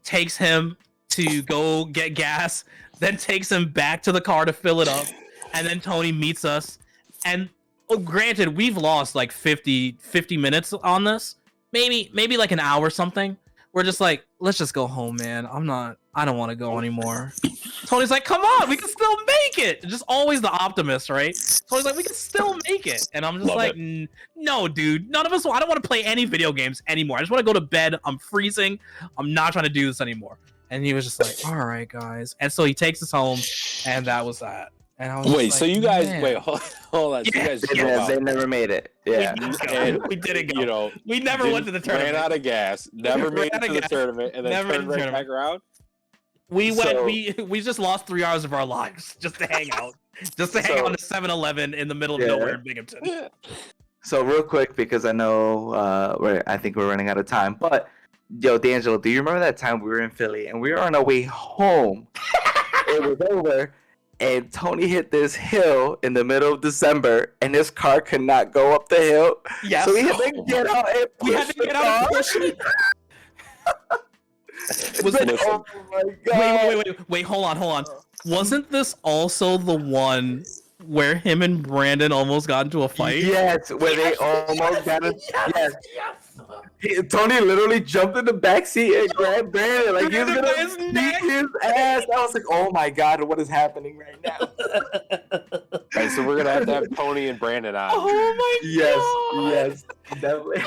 takes him to go get gas, then takes him back to the car to fill it up, and then Tony meets us. And granted, we've lost 50 minutes on this, maybe an hour or something. We're just like, let's just go home, man. I don't want to go anymore. Tony's like, come on, we can still make it. Just always the optimist, right? Tony's like, we can still make it. And I'm just Love like, no, dude, none of us, I don't want to play any video games anymore. I just want to go to bed. I'm freezing. I'm not trying to do this anymore. And he was just like, all right, guys. And so he takes us home, and that was that. And I was Wait, just so like, you guys man. wait, hold on. So you guys They never made it. Yeah. We didn't go. We never went to the Ran tournament. out of gas, never Ran made it out of to the gas, tournament, and then never turned made the right back around. We went. So- We just lost 3 hours of our lives just to hang out, just to hang So- out on the 7-Eleven in the middle of Yeah. nowhere in Binghamton. So real quick, because I know I think we're running out of time, but yo, D'Angelo, do you remember that time we were in Philly and we were on our way home? It was over, and Tony hit this hill in the middle of December, and his car could not go up the hill. Yes. So we had to get out and push We had to get out and push it. Was it? Oh my god! Wait! Hold on! Wasn't this also the one where him and Brandon almost got into a fight? Yes, where they almost got it. Yes. Tony literally jumped in the back seat and grabbed Brandon like he was Grabbed his gonna neck. beat his ass. I was like, oh my god, what is happening right now? All right, so we're gonna have to have Tony and Brandon on. Oh my Yes, god! definitely.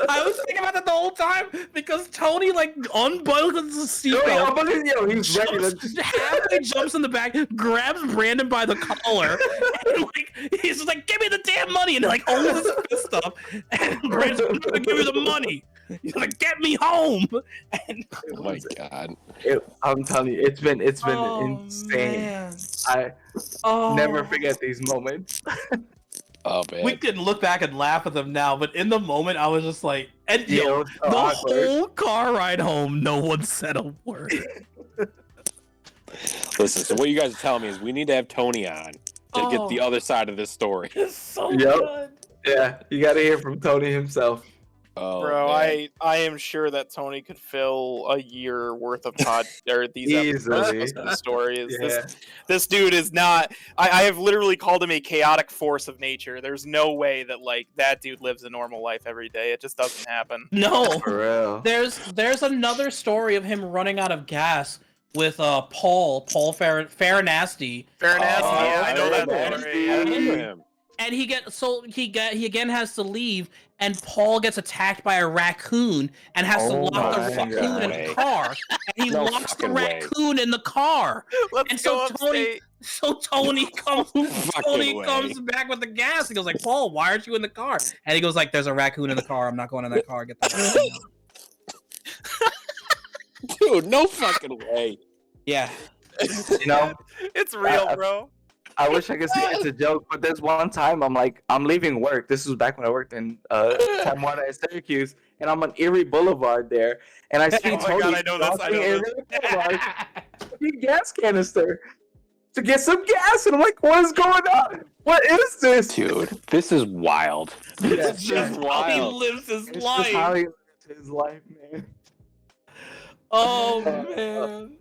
I was thinking about that the whole time because Tony unbuckles the Yo, seatbelt. he's ready. Halfway jumps in the back, grabs Brandon by the collar, and he's just like, "Give me the damn money!" And all this fist stuff. And Brandon's like, "I'm not gonna give you the money." He's like, "Get me home!" And Oh my god. I'm telling you, it's been oh, insane. man. I Oh. never forget these moments. Oh man. We can look back and laugh at them now, but in the moment, I was just like, and Yeah, it yo, was so the awkward. whole car ride home, no one said a word. Listen, so what you guys are telling me is we need to have Tony on to get the other side of this story. It's so Yep. good. Yeah, you got to hear from Tony himself. Oh, Bro, man. I am sure that Tony could fill a year worth of these Easily. episodes with the stories. Yeah. This dude is not. I have literally called him a chaotic force of nature. There's no way that that dude lives a normal life every day. It just doesn't happen. No, For real. there's another story of him running out of gas with Paul Farinasti. Fair nasty. Oh, Yeah, I know that remember story. I Yeah. remember him. And he again has to leave, and Paul gets attacked by a raccoon and has to Oh lock the my raccoon in God. the car. And he No locks the fucking way. raccoon in the car. Let's And so go Tony- upstate. So Tony comes Fucking way. comes back with the gas. He goes like, Paul, why aren't you in the car? And he goes like, there's a raccoon in the car. I'm not going in that car. Get the raccoon out. Dude, no fucking way. Yeah. You know, It's real, bro. I wish I could say it's a joke, but there's one time I'm leaving work. This was back when I worked in Time Warner at Syracuse, and I'm on Erie Boulevard there, and I see Oh my Tony God, I know this, I crossing know Erie Boulevard with a gas canister. to get some gas, and I'm like, what is going on? What is this, Dude, this is wild. This is just how he lives his It's life. just how he lives his life, man. Oh man.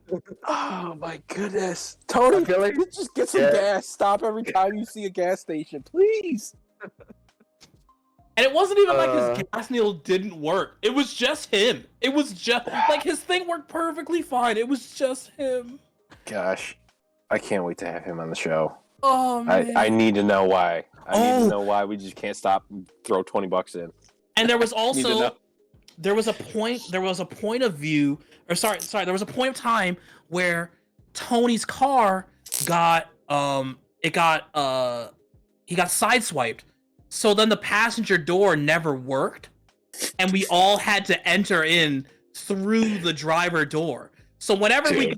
Oh my goodness, Tony! I feel like- just get some gas. Stop every time you see a gas station, please. And it wasn't even like his gas needle didn't work. It was just him. It was just like his thing worked perfectly fine. It was just him. Gosh, I can't wait to have him on the show. Oh man. I need to know why. I need to know why we just can't stop and throw $20 in. And there was Need to also know. there was a point of view, or sorry, there was a point of time where Tony's car got he got sideswiped. So then the passenger door never worked, and we all had to enter in through the driver door. So whenever we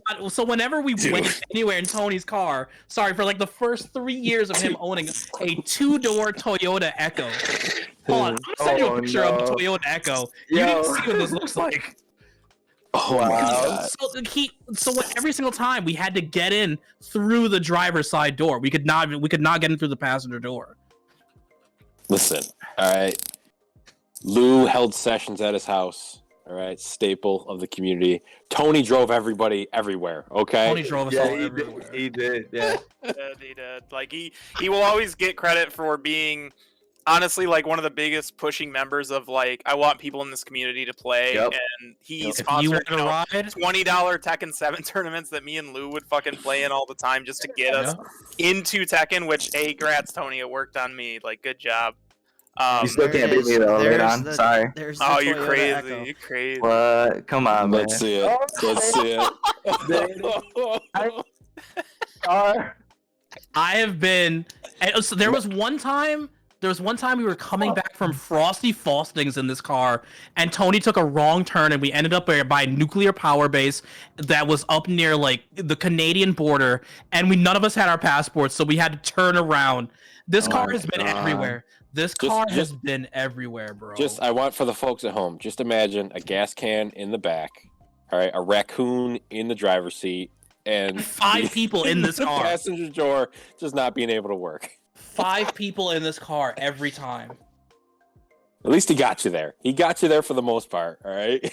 went anywhere in Tony's car, for like the first 3 years of him owning a 2-door Toyota Echo. Hold on, I'm gonna send you a picture of the Toyota Echo. You need to see what this looks like. Oh my god. So every single time we had to get in through the driver's side door. We could not get in through the passenger door. Listen, all right. Lou held sessions at his house. All right, staple of the community. Tony drove everybody everywhere. Okay. Tony drove us all everywhere. He did. Yeah. He did. Like he will always get credit for being honestly like one of the biggest pushing members of like I want people in this community to play, and he sponsored $20 Tekken 7 tournaments that me and Lou would fucking play in all the time just to get us into Tekken. Which congrats Tony, it worked on me. Like good job. You still can't beat me though. Later on, sorry. Oh, you're crazy. Echo. You're crazy. What? Come on, man. Let's see it. Let's see it. I have been. So there was one time we were coming back from Frosty Faustings in this car, and Tony took a wrong turn, and we ended up by a nuclear power base that was up near like the Canadian border, and none of us had our passports, so we had to turn around. This car has been everywhere. This car has been everywhere, bro. I want for the folks at home, just imagine a gas can in the back, all right, a raccoon in the driver's seat, and 5 people in this car. Passenger door just not being able to work. 5 people in this car every time. At least he got you there. He got you there for the most part, all right?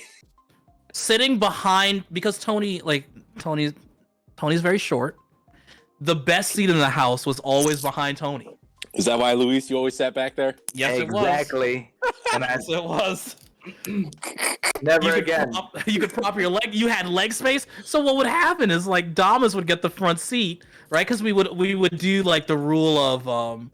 Sitting behind, because Tony's very short. The best seat in the house was always behind Tony. Is that why, Luis, you always sat back there? Yes, exactly. And yes, it was. Never again. You could prop your leg. You had leg space. So what would happen is like Damas would get the front seat, right? Because we would do like the rule of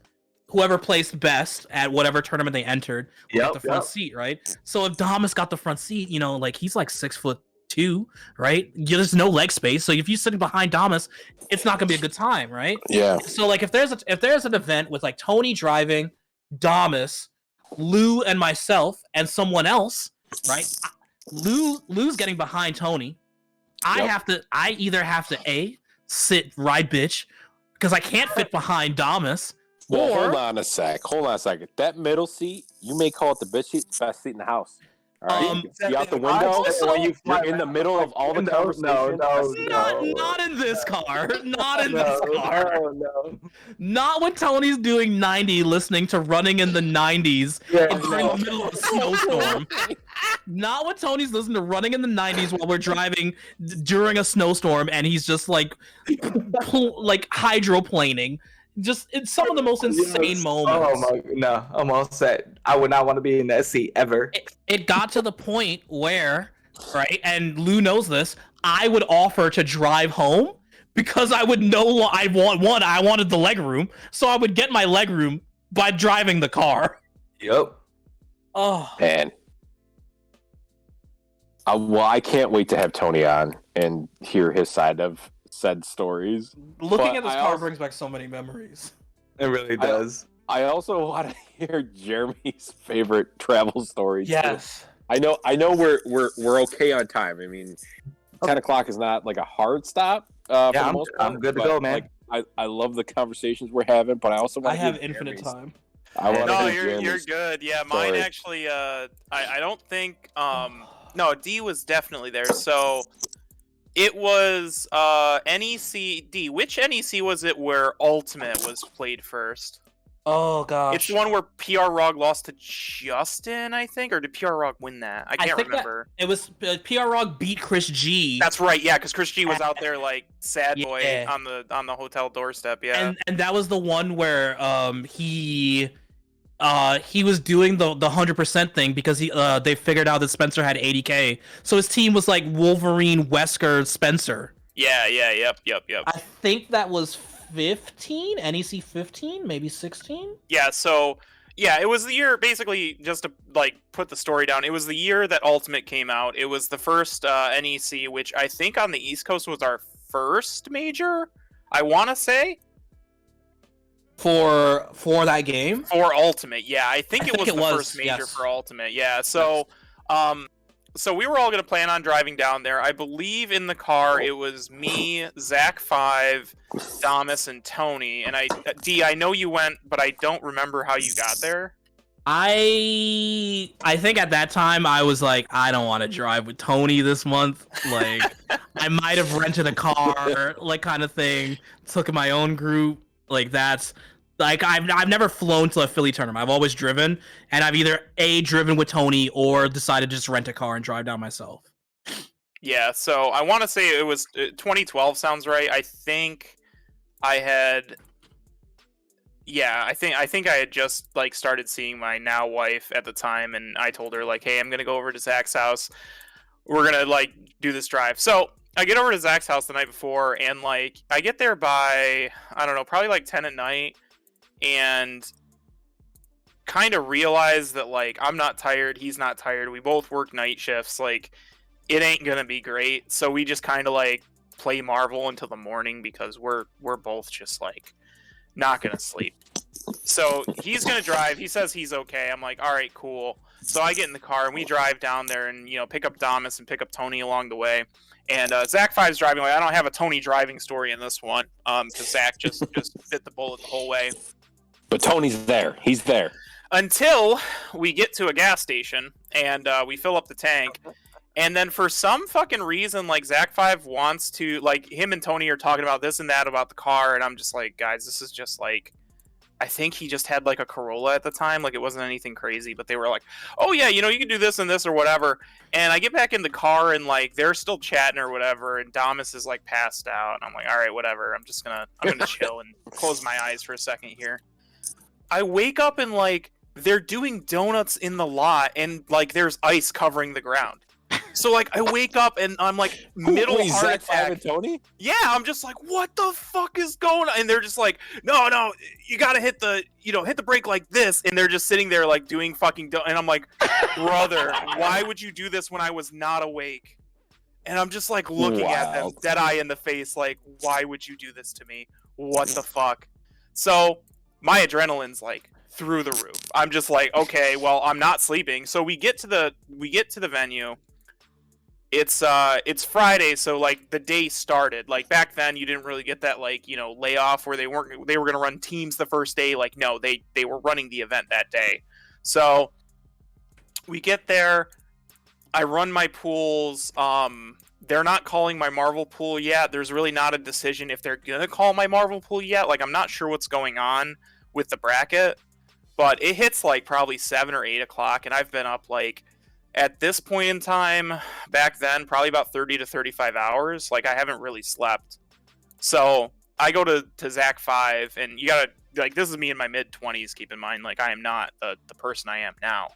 whoever placed best at whatever tournament they entered would get the front seat, right? So if Damas got the front seat, like he's like 6'2", right? There's no leg space. So if you're sitting behind Damas, it's not gonna be a good time, right? Yeah. So like if there's an event with like Tony driving, Damas, Lou and myself and someone else, right? Lou's getting behind Tony. I either have to sit right bitch because I can't fit behind Damas. Well, or hold on a second. That middle seat, you may call it the bitch seat, best seat in the house. All right, you can see out the window. You're in the middle of all the conversation. Not in this car. Not in this car. No. Not when Tony's doing 90, listening to Running in the 90s during the middle of a snowstorm. Not when Tony's listening to Running in the 90s while we're driving during a snowstorm, and he's just like hydroplaning. Just it's some of the most insane moments. Oh my no! I'm all set. I would not want to be in that seat ever. It got to the point where, right, and Lou knows this. I would offer to drive home because I would know I wanted the leg room, so I would get my leg room by driving the car. Yep. Oh man. Well, I can't wait to have Tony on and hear his side of said stories. Looking at this car brings back so many memories. It really does. I also want to hear Jeremy's favorite travel stories. Yes. I know we're okay on time. I mean, 10 o'clock is not like a hard stop. For the most part, I'm good to go, man. Like, I love the conversations we're having, but I also want to have infinite time. You're good. Yeah, mine actually. I don't think. No, D was definitely there. So It was NECD. Which NEC was it where Ultimate was played first? Oh gosh, it's the one where PR Rog lost to Justin, I think, or did PR Rog win that? I can't remember. It was PR Rog beat Chris G. That's right, yeah, because Chris G was out there like sad boy on the hotel doorstep, yeah. And that was the one where he was doing the 100% thing because they figured out that Spencer had 80k, so his team was like Wolverine, Wesker, Spencer. Yeah, yep. I think that was 15, NEC 15, maybe 16. Yeah, so it was the year, basically, just to like put the story down, it was the year that Ultimate came out. It was the first NEC, which I think on the East Coast was our first major, I want to say. For that game? For Ultimate, yeah. I think it was the first major for Ultimate, yeah. So, so we were all going to plan on driving down there. I believe in the car it was me, Zach5, Damas, and Tony. And I know you went, but I don't remember how you got there. I think at that time I was like, I don't want to drive with Tony this month. Like, I might have rented a car, like kind of thing. Took my own group. Like that's. Like, I've never flown to a Philly tournament. I've always driven, and I've either driven with Tony or decided to just rent a car and drive down myself. Yeah, so I want to say it was 2012 sounds right. I think I had, I think I had just like started seeing my now wife at the time, and I told her like, hey, I'm gonna go over to Zach's house. We're gonna like do this drive. So I get over to Zach's house the night before, and like I get there by, I don't know, probably like 10 at night. And kind of realize that like I'm not tired, he's not tired, we both work night shifts, like it ain't gonna be great. So we just kind of like play Marvel until the morning because we're both just like not gonna sleep. So he's gonna drive, he says he's okay. I'm like, all right, cool. So I get in the car and we drive down there and pick up Damas and pick up Tony along the way. And Zach5's driving away. I don't have a Tony driving story in this one because Zach just bit the bullet the whole way. But Tony's there. He's there. Until we get to a gas station and we fill up the tank. And then for some fucking reason, like Zach5 wants to, like him and Tony are talking about this and that about the car. And I'm just like, guys, this is just like, I think he just had like a Corolla at the time. Like it wasn't anything crazy, but they were like, oh yeah, you can do this and this or whatever. And I get back in the car and like, they're still chatting or whatever. And Damas is like passed out. And I'm like, all right, whatever. I'm gonna chill and close my eyes for a second here. I wake up and like they're doing donuts in the lot and like there's ice covering the ground. So like I wake up and I'm like middle heart attack. Tony? Yeah, I'm just like, what the fuck is going on? And they're just like, no, you gotta hit the brake like this. And they're just sitting there like doing fucking and I'm like, brother, why would you do this when I was not awake? And I'm just like looking at them dead eye in the face, like, why would you do this to me? What the fuck? So my adrenaline's like through the roof. I'm just like, okay, well, I'm not sleeping. So we get to the venue. It's Friday, so like the day started. Like back then you didn't really get that like, layoff where they were going to run teams the first day. Like no, they were running the event that day. So we get there, I run my pools. They're not calling my Marvel pool yet. There's really not a decision if they're going to call my Marvel pool yet. Like I'm not sure what's going on with the bracket, but it hits like probably 7 or 8 o'clock, and I've been up like at this point in time back then probably about 30 to 35 hours. Like I haven't really slept. So I go to Zach5, and you gotta like, this is me in my mid-20s, keep in mind, like I am not the person I am now.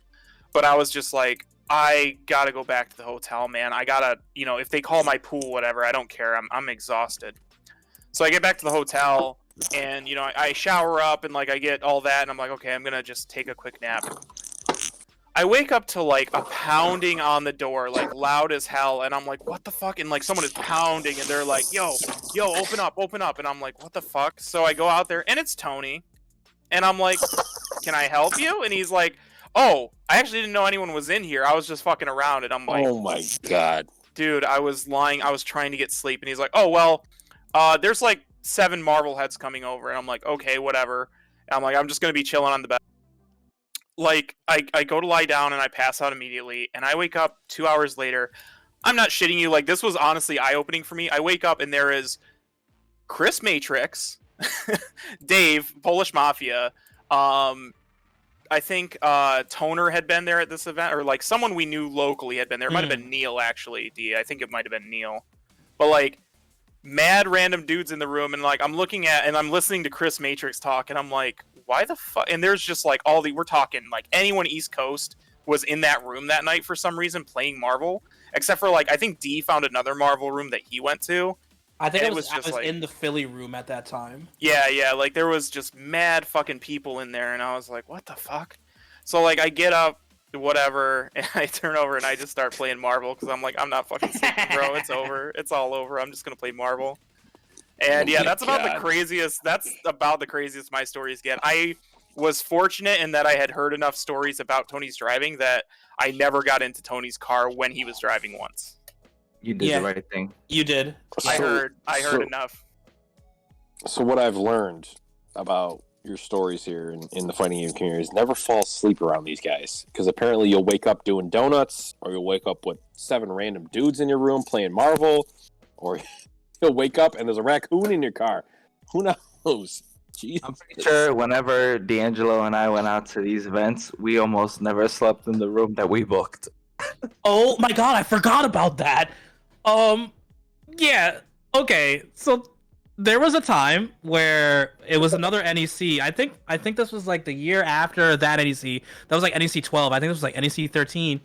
But I was just like, I gotta go back to the hotel, man. I gotta, if they call my pool, whatever, I don't care. I'm exhausted. So I get back to the hotel, and I shower up and like I get all that, and I'm like, okay, I'm gonna just take a quick nap. I wake up to like a pounding on the door, like loud as hell, and I'm like, what the fuck? And like someone is pounding, and they're like, yo, open up, and I'm like, what the fuck? So I go out there, and it's Tony, and I'm like, can I help you? And he's like, oh, I actually didn't know anyone was in here. I was just fucking around, and I'm like, oh my god, dude, I was lying. I was trying to get sleep, and he's like, oh well, there's like 7 Marvel heads coming over, and I'm like, okay, whatever. And I'm like, I'm just gonna be chilling on the bed. Like I go to lie down and I pass out immediately, and I wake up 2 hours later. I'm not shitting you. Like, this was honestly eye-opening for me. I wake up and there is Chris Matrix, Dave, Polish Mafia. I think Toner had been there at this event, or like someone we knew locally had been there. It might have been Neil, actually. I think it might have been Neil. But like, mad random dudes in the room, and like I'm looking at and I'm listening to Chris Matrix talk, and I'm like, why the fuck? And there's just like we're talking like anyone East Coast was in that room that night for some reason playing Marvel, except for like I think D found another Marvel room that he went to. I think I was like, in the Philly room at that time. Yeah, like there was just mad fucking people in there, and I was like, what the fuck? So like I get up, whatever, and I turn over and I just start playing Marvel because I'm like, I'm not fucking sleeping, bro. It's over. It's all over. I'm just gonna play Marvel. And yeah, that's about the craziest. That's about the craziest my stories get. I was fortunate in that I had heard enough stories about Tony's driving that I never got into Tony's car when he was driving once. You did the right thing. You did. I heard enough. So what I've learned about your stories here in the fighting game community is never fall asleep around these guys, because apparently you'll wake up doing donuts, or you'll wake up with 7 random dudes in your room playing Marvel, or you'll wake up and there's a raccoon in your car. Who knows? Jesus. I'm pretty sure whenever D'Angelo and I went out to these events, we almost never slept in the room that we booked. Oh my god, I forgot about that. Yeah, okay, so there was a time where it was another NEC. I think this was like the year after that NEC. That was like NEC 12. I think this was like NEC 13.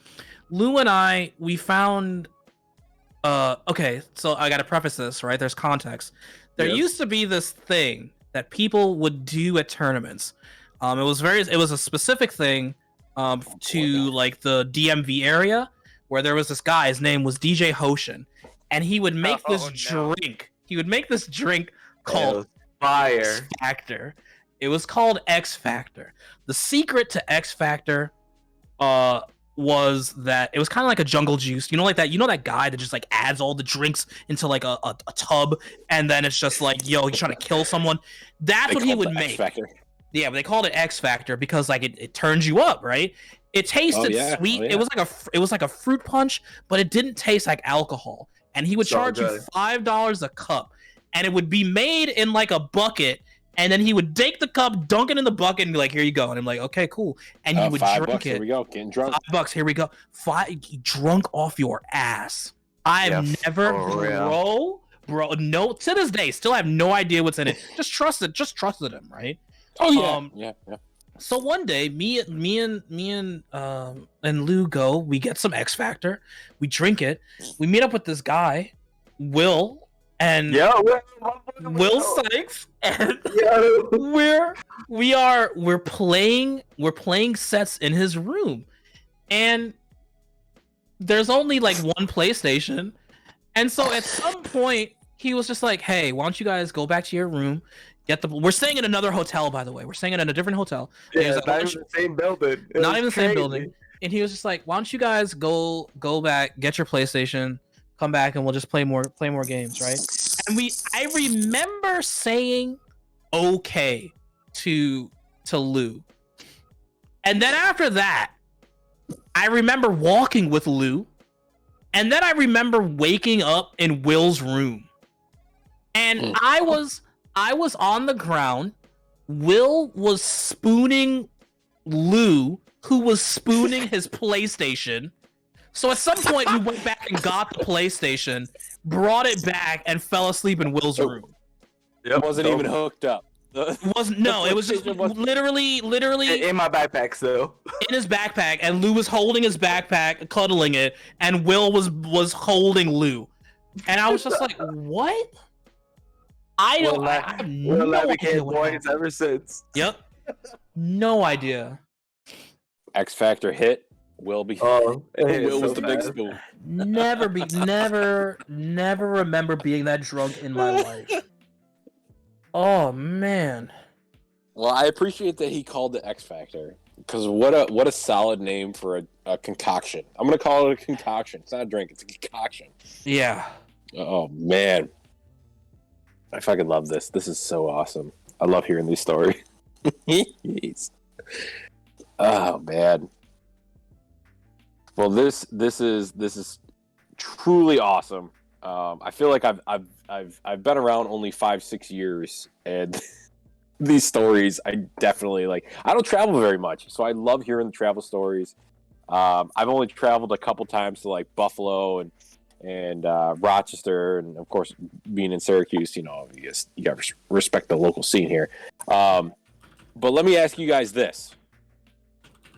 Lou and I, we found okay, so I gotta preface this, right? There's context. There used to be this thing that people would do at tournaments. It was a specific thing to like the DMV area, where there was this guy, his name was DJ Hoshin, and he would make drink. He would make this drink called Fire X Factor. It was called X Factor. The secret to X Factor was that it was kind of like a jungle juice. You know, like that. You know that guy that just like adds all the drinks into like a tub, and then it's just like, yo, he's trying to kill someone. That's what he would make. X-Factor. Yeah, but they called it X Factor because like it turns you up, right? It tasted sweet. It was like a fruit punch, but it didn't taste like alcohol. And he would charge you $5 a cup, and it would be made in like a bucket. And then he would take the cup, dunk it in the bucket, and be like, "Here you go." And I'm like, "Okay, cool." And he would drink it. Here we go, getting drunk. $5. Here we go. Drunk off your ass. I've never, bro. No, to this day, still have no idea what's in it. Just trusted him, right? Oh yeah, yeah. So one day, me and Lou go. We get some X Factor. We drink it. We meet up with this guy, Will, and Will Sykes, and we're playing sets in his room, and there's only like one PlayStation, and so at some point he was just like, "Hey, why don't you guys go back to your room?" We're staying in another hotel, by the way. We're staying in a different hotel. Yeah, not even the same building. Not even the same building. And he was just like, "Why don't you guys go back, get your PlayStation, come back, and we'll just play more games, right?" And I remember saying okay to Lou. And then after that, I remember walking with Lou. And then I remember waking up in Will's room. And I was on the ground. Will was spooning Lou, who was spooning his PlayStation. So at some point, we went back and got the PlayStation, brought it back, and fell asleep in Will's room. It wasn't even hooked up. It wasn't. No, it was just literally in my backpack still. In his backpack, and Lou was holding his backpack, cuddling it, and Will was holding Lou, and I was just like, "What?" I have no idea what happened. Ever since. Yep. No idea. X Factor hit. Will was the big spoon. Never remember being that drunk in my life. Oh man. Well, I appreciate that he called it X Factor, because what a solid name for a concoction. I'm gonna call it a concoction. It's not a drink. It's a concoction. Yeah. Oh man. I fucking love this. This is so awesome. I love hearing these stories. Oh man. Well, this is truly awesome. I feel like I've been around only 5-6 years, and these stories I definitely like. I don't travel very much, so I love hearing the travel stories. I've only traveled a couple times to like Buffalo and Rochester, and of course, being in Syracuse, you got to respect the local scene here. But let me ask you guys this: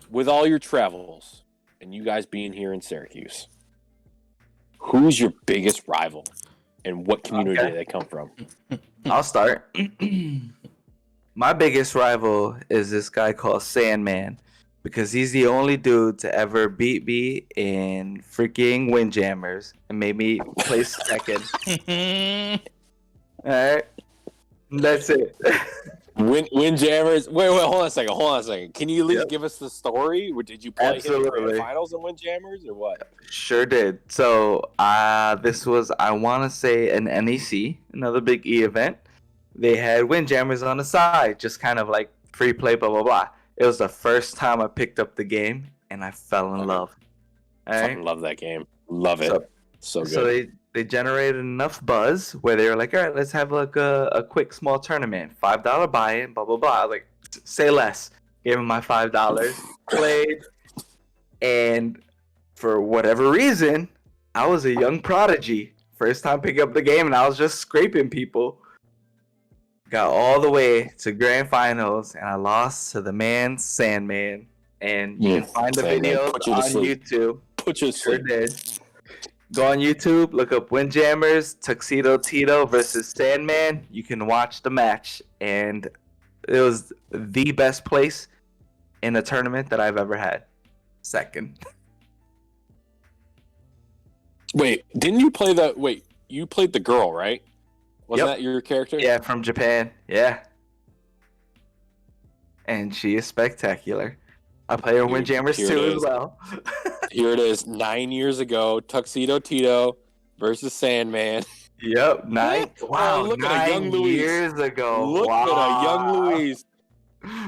with all your travels and you guys being here in Syracuse, who's your biggest rival, and what community do they come from? I'll start. My biggest rival is this guy called Sandman, because he's the only dude to ever beat me in freaking Windjammers and made me place second. Alright? That's it. Windjammers. Wait, hold on a second. Can you at least give us the story? Did you play him in the finals in Windjammers or what? Sure did. So this was, I want to say, an NEC, another big E event. They had Windjammers on the side, just kind of like free play, blah, blah, blah. It was the first time I picked up the game, and I fell in love. I fucking love that game. Love it. So good. So they generated enough buzz where they were like, all right, let's have like a quick small tournament. $5 buy-in, blah, blah, blah. I was like, say less. Gave him my $5. Played. And for whatever reason, I was a young prodigy. First time picking up the game, and I was just scraping people. Got all the way to grand finals, and I lost to the man Sandman. And you can find the video on YouTube. Sure did. Go on YouTube, look up Windjammers, Tuxedo Tito versus Sandman. You can watch the match, and it was the best place in a tournament that I've ever had. Second. Wait, didn't you play the? Wait, you played the girl, right? Wasn't that your character? Yeah, from Japan. Yeah. And she is spectacular. I play her Windjammers too as well. Here it is, 9 years ago, Tuxedo Tito versus Sandman. Yep, wow, look at a young Luis. Years ago. Look at a young Luis.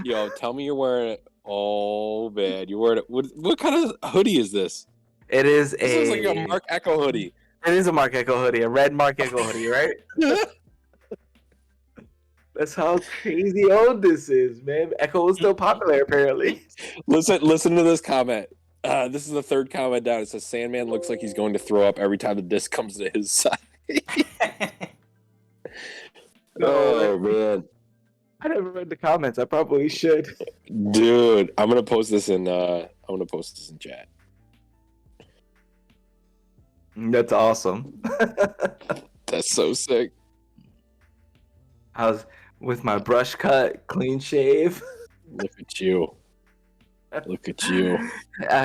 Yo, tell me you're wearing it. Oh, man. You're wearing it. What kind of hoodie is this? It is This looks like a Mark Echo hoodie. It is a Mark Echo hoodie, a red Mark Echo hoodie, right? That's how crazy old this is, man. Echo is still popular, apparently. Listen to this comment. This is the third comment down. It says, Sandman looks like he's going to throw up every time the disc comes to his side. Oh, man. I never read the comments. I probably should. Dude, I'm gonna post this in chat. That's awesome. That's so sick. I was with my brush cut, clean shave. Look at you. Look at you.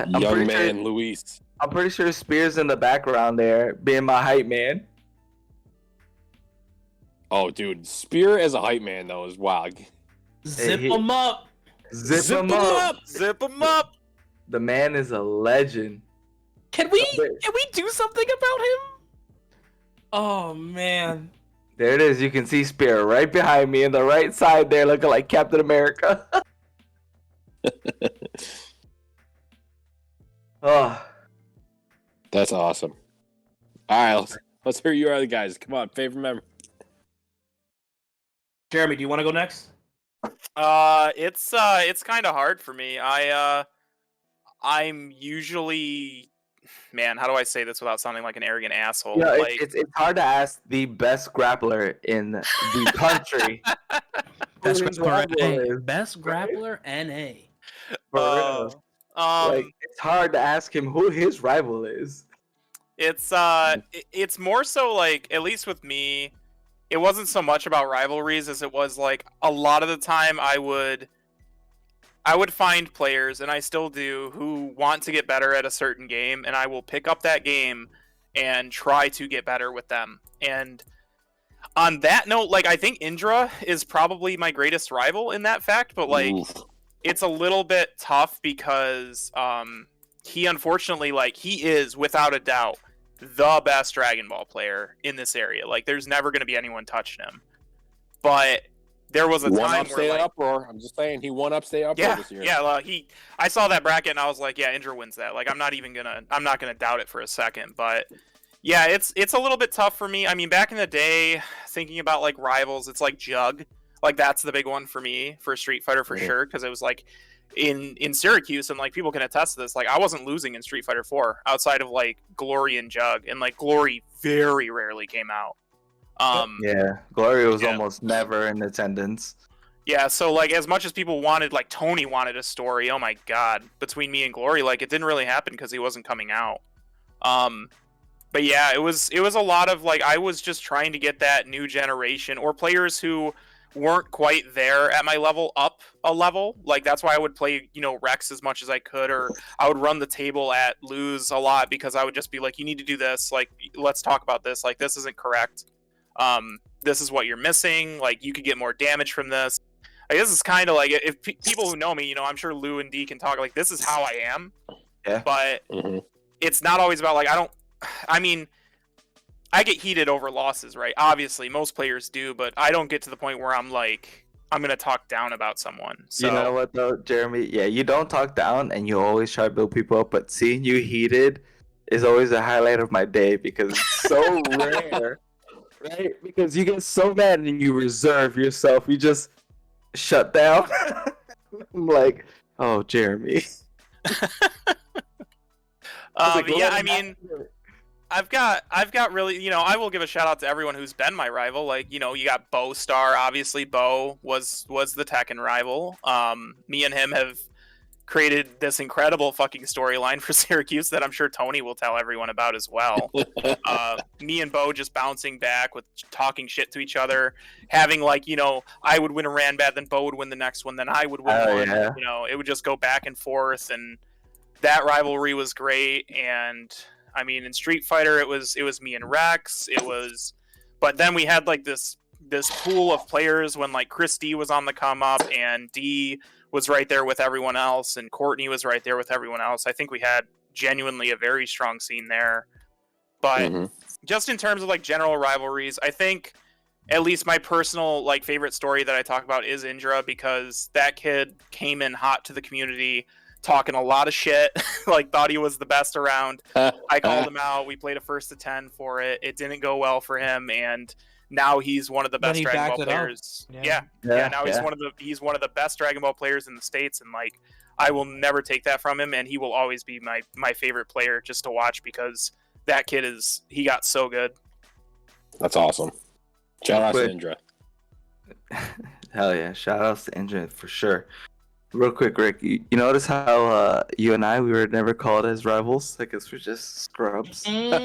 Young man, Luis. I'm pretty sure Spears in the background there, being my hype man. Oh, dude. Spear as a hype man, though, is wild. Zip him up. Zip him up. Zip him up. The man is a legend. Can we do something about him? Oh, man. There it is. You can see Spear right behind me in the right side there, looking like Captain America. Oh, that's awesome. All right, let's hear your other guys. Come on, favorite member. Jeremy, do you want to go next? It's kind of hard for me. I'm usually, man, how do I say this without sounding like an arrogant asshole? Yeah, like, it's hard to ask the best grappler in the country. Best grappler, Best grappler, NA. Like, it's hard to ask him who his rival is. It's more so like, at least with me, it wasn't so much about rivalries as it was like a lot of the time I would find players, and I still do, who want to get better at a certain game, and I will pick up that game and try to get better with them. And on that note, like, I think Indra is probably my greatest rival in that fact, but like, it's a little bit tough because he unfortunately, like, he is without a doubt the best Dragon Ball player in this area. Like, there's never going to be anyone touching him. But there was a time where, like, uproar. I'm just saying, he won upstate uproar this year. Yeah, I saw that bracket and I was like, yeah, Indra wins that. Like, I'm not gonna doubt it for a second. But Yeah, it's a little bit tough for me. I mean, back in the day, thinking about like rivals, it's like Jug. Like that's the big one for me for Street Fighter for sure, because it was like in Syracuse, and like people can attest to this. Like I wasn't losing in Street Fighter 4 outside of like Glory and Jug, and like Glory very rarely came out. Yeah, Glory was almost never in attendance. Yeah, so like as much as people wanted, like Tony wanted a story, oh my god, between me and Glory, like it didn't really happen because he wasn't coming out. But yeah, it was a lot of like I was just trying to get that new generation or players who weren't quite there at my level up a level. Like that's why I would play, you know, Rex as much as I could, or I would run the table at Lose a lot because I would just be like, you need to do this, like let's talk about this, like this isn't correct. This is what you're missing, like you could get more damage from this. I guess it's kind of like if people who know me, you know, I'm sure Lou and D can talk like this is how I am. Yeah. But it's not always about like I mean, I get heated over losses, right? Obviously, most players do, but I don't get to the point where I'm like, I'm going to talk down about someone. So, you know what, though, Jeremy? Yeah, you don't talk down, and you always try to build people up, but seeing you heated is always a highlight of my day because it's so rare, right? Because you get so mad and you reserve yourself. You just shut down. I'm like, oh, Jeremy. Yeah, I mean... I've got really, you know, I will give a shout out to everyone who's been my rival. Like, you know, you got Bo Star, obviously Bo was the Tekken rival. Me and him have created this incredible fucking storyline for Syracuse that I'm sure Tony will tell everyone about as well. Me and Bo just bouncing back with talking shit to each other, having like, you know, I would win a Ranbat, then Bo would win the next one, then I would win one. Yeah. You know, it would just go back and forth, and that rivalry was great. And I mean, in Street Fighter, it was me and Rex. But then we had like this pool of players when like Chris D was on the come up, and D was right there with everyone else, and Courtney was right there with everyone else. I think we had genuinely a very strong scene there. But just in terms of like general rivalries, I think at least my personal like favorite story that I talk about is Indra, because that kid came in hot to the community, talking a lot of shit, like thought he was the best around. I called him out. We played a 1st to 10 for it. It didn't go well for him, and now he's one of the best Dragon Ball players. Yeah. Now he's one of the best Dragon Ball players in the States, and like I will never take that from him, and he will always be my favorite player just to watch, because that kid he got so good. That's awesome. Shout out to Indra. Hell yeah, shout outs to Indra for sure. Real quick, Rick, you notice how you and we were never called as rivals? I guess we're just scrubs. Hey,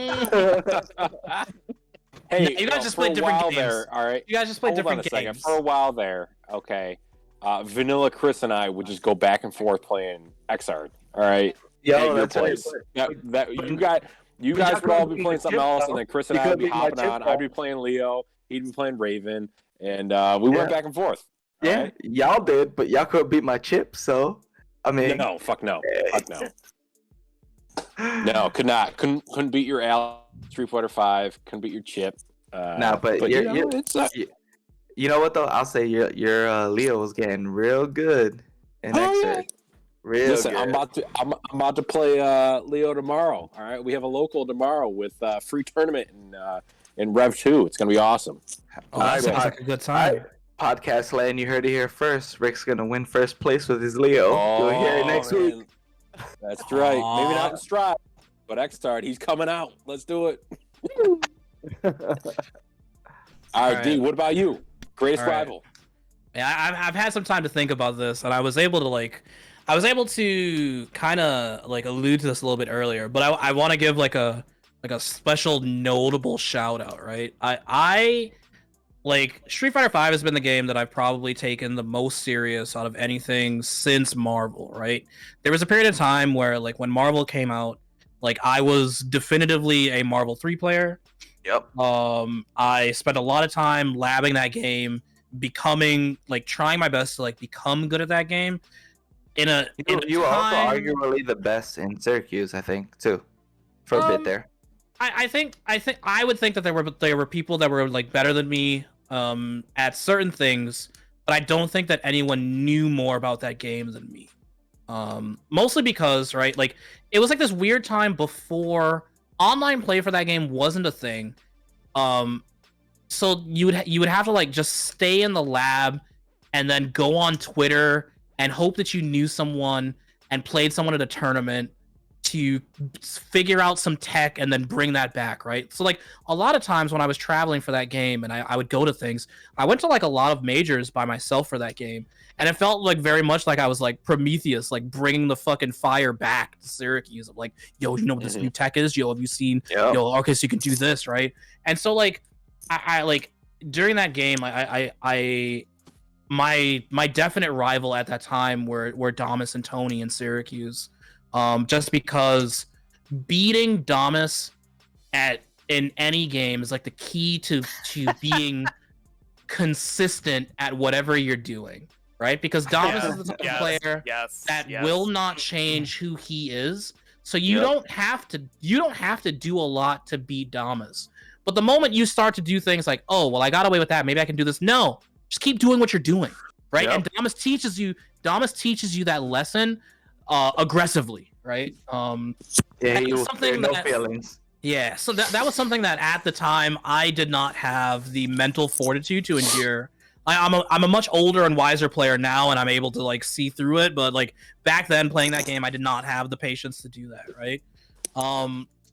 you guys just played different games. There, all right? You guys just played different games. For a while there, okay. Vanilla Chris and I would just go back and forth playing Xrd. All right. Yo, that's place. You guys would all be playing something else, and then Chris and I would be hopping on. I'd be playing Leo. He'd be playing Raven, and we went back and forth. Yeah, right? Y'all did, but y'all couldn't beat my chip, so I mean, no, fuck no. No, could not. Couldn't beat your Al Street Fighter 5. Couldn't beat your chip. But you know what though? I'll say your Leo was getting real good in Xrd. Listen, good. I'm about to play Leo tomorrow. All right, we have a local tomorrow with free tournament in Rev 2. It's gonna be awesome. Oh, that sounds like a good time. Podcast land, you heard it here first. Rick's gonna win first place with his Leo. You'll hear it next week. That's right. Maybe not in Stride, but Xrd, he's coming out. Let's do it. All right, D, what about you? Greatest rival? Yeah, I've had some time to think about this, and I was able to kind of like allude to this a little bit earlier, but I want to give like a special notable shout out, right? I like Street Fighter 5 has been the game that I've probably taken the most serious out of anything since Marvel, right? There was a period of time where like when Marvel came out, like I was definitively a Marvel 3 player. Yep. I spent a lot of time labbing that game, trying my best to like become good at that game. You are also arguably the best in Syracuse, I think, too, for a bit there. I would think that there were people that were like better than me at certain things, but I don't think that anyone knew more about that game than me. Mostly because, right, like it was like this weird time before online play for that game wasn't a thing. So you would have to like just stay in the lab and then go on Twitter and hope that you knew someone and played someone at a tournament to figure out some tech and then bring that back, right? So like a lot of times when I was traveling for that game and I would go to things, I went to like a lot of majors by myself for that game, and it felt like very much like I was like Prometheus, like bringing the fucking fire back to Syracuse. Of like, yo, you know what this new tech is? Yo, have you seen? Yep. Yo, okay, so you can do this, right? And so like I like during that game, my definite rival at that time were Damas and Tony in Syracuse. Just because beating Damas in any game is like the key to being consistent at whatever you're doing, right? Because Damas is the type of player that will not change who he is. So you don't have to do a lot to beat Damas. But the moment you start to do things like, oh, well, I got away with that, maybe I can do this. No, just keep doing what you're doing, right? And Damas teaches you that lesson aggressively, right? Feelings. Yeah, so that was something that at the time I did not have the mental fortitude to endure. I'm a much older and wiser player now, and I'm able to like see through it. But like back then, playing that game, I did not have the patience to do that, right?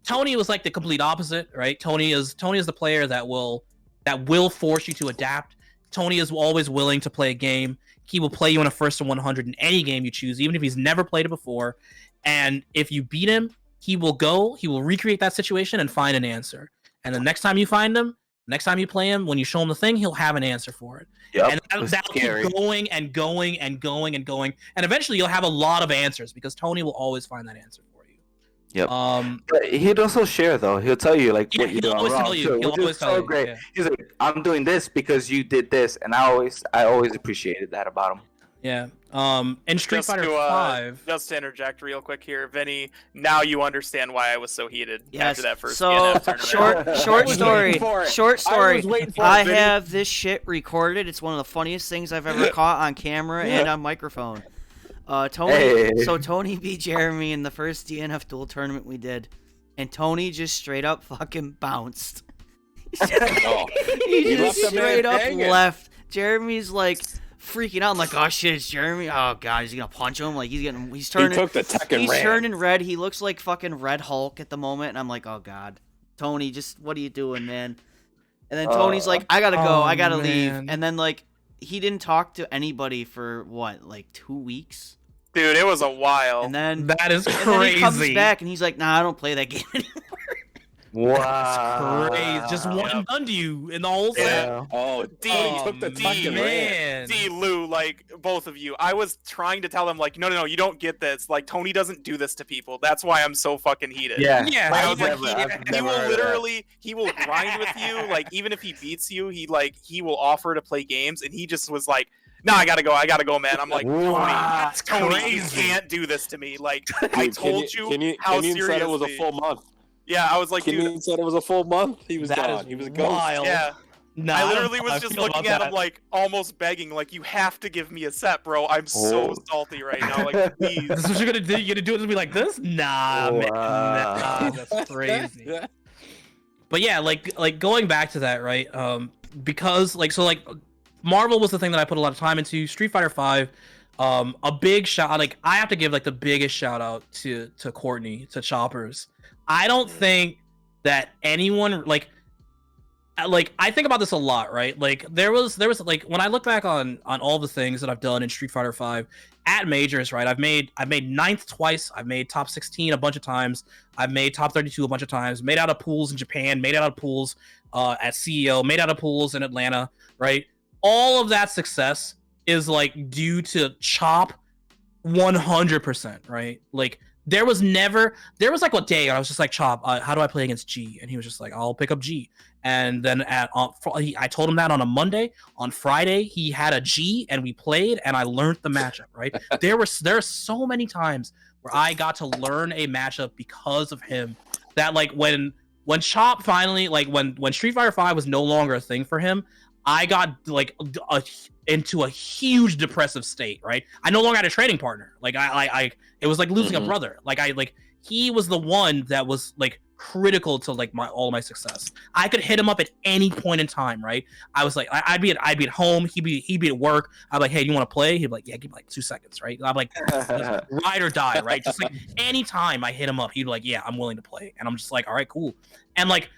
Tony was like the complete opposite, right? Tony is the player that will force you to adapt. Tony is always willing to play a game. He will play you in a 1st to 100 in any game you choose, even if he's never played it before. And if you beat him, he will recreate that situation and find an answer. And the next time you find him, next time you play him, when you show him the thing, he'll have an answer for it. Yep, and that'll keep going and going and going and going. And eventually you'll have a lot of answers because Tony will always find that answer for you. Yep. But he'd also share though. He'll tell you like what you're doing wrong. He'll always tell you. Great. Yeah. He's like, I'm doing this because you did this, and I always appreciated that about him. Yeah. In Street Fighter 5. Just to interject real quick here, Vinny. Now you understand why I was so heated after that first so DNF tournament. Short story. I have this shit recorded. It's one of the funniest things I've ever caught on camera and on microphone. Tony beat Jeremy in the first DNF duel tournament we did, and Tony just straight up fucking bounced. He just straight up left. Jeremy's like freaking out. I'm like, oh shit, it's Jeremy. Oh god, he's gonna punch him. Like he's turning. He took the tech and ran. He's turning red. He looks like fucking Red Hulk at the moment, and I'm like, oh god, Tony, just what are you doing, man? And then Tony's like, I gotta go, I gotta leave. And then like he didn't talk to anybody for what, like 2 weeks. Dude, it was a while. And then that is crazy. And then he comes back and he's like, nah, I don't play that game anymore. Wow. That's crazy. Just one and done to you in the whole set. Yeah. Oh, took the fucking man. D, Lou, like, both of you. I was trying to tell them, like, no, you don't get this. Like, Tony doesn't do this to people. That's why I'm so fucking heated. Yeah. Like, I was like, he will literally, he will grind with you. Like, even if he beats you, he will offer to play games. And he just was like, no, I gotta go, man. I'm like, Tony, you can't do this to me. Like, I told you how serious said it was a full month. Yeah, I was like, dude. Said it was a full month. He was gone. He was a ghost. Wild. Yeah. No, I literally was just looking at him like almost begging, like, you have to give me a set, bro. I'm so salty right now. Like, please. This is what you're gonna do? You're gonna do it to me like this? Nah, man. Nah, that's crazy. But yeah, like going back to that, right? Because Marvel was the thing that I put a lot of time into. Street Fighter 5. A big shout, like I have to give like the biggest shout out to Courtney, to Choppers. I don't think that anyone like I think about this a lot, right? Like there was like when I look back on all the things that I've done in Street Fighter 5 at majors, right? I've made 9th twice, I've made top 16 a bunch of times, I've made top 32 a bunch of times, made out of pools in Japan, made out of pools at CEO, made out of pools in Atlanta, right? All of that success is like due to Chop 100%, right? Like there was like a day I was just like, Chop, how do I play against G? And he was just like, I'll pick up G. And then I told him that on a Monday. On Friday, he had a G and we played and I learned the matchup, right? There are so many times where I got to learn a matchup because of him that like when Chop finally, like when Street Fighter 5 was no longer a thing for him, I got like into a huge depressive state, right? I no longer had a training partner. Like I it was like losing a brother. Like he was the one that was like critical to like all my success. I could hit him up at any point in time, right? I was like, I'd be at home, he'd be at work. I'd be like, hey, do you want to play? He'd be like, yeah, give me like 2 seconds, right? I'm like, ride or die, right? Just like anytime I hit him up, he'd be like, yeah, I'm willing to play, and I'm just like, all right, cool. And like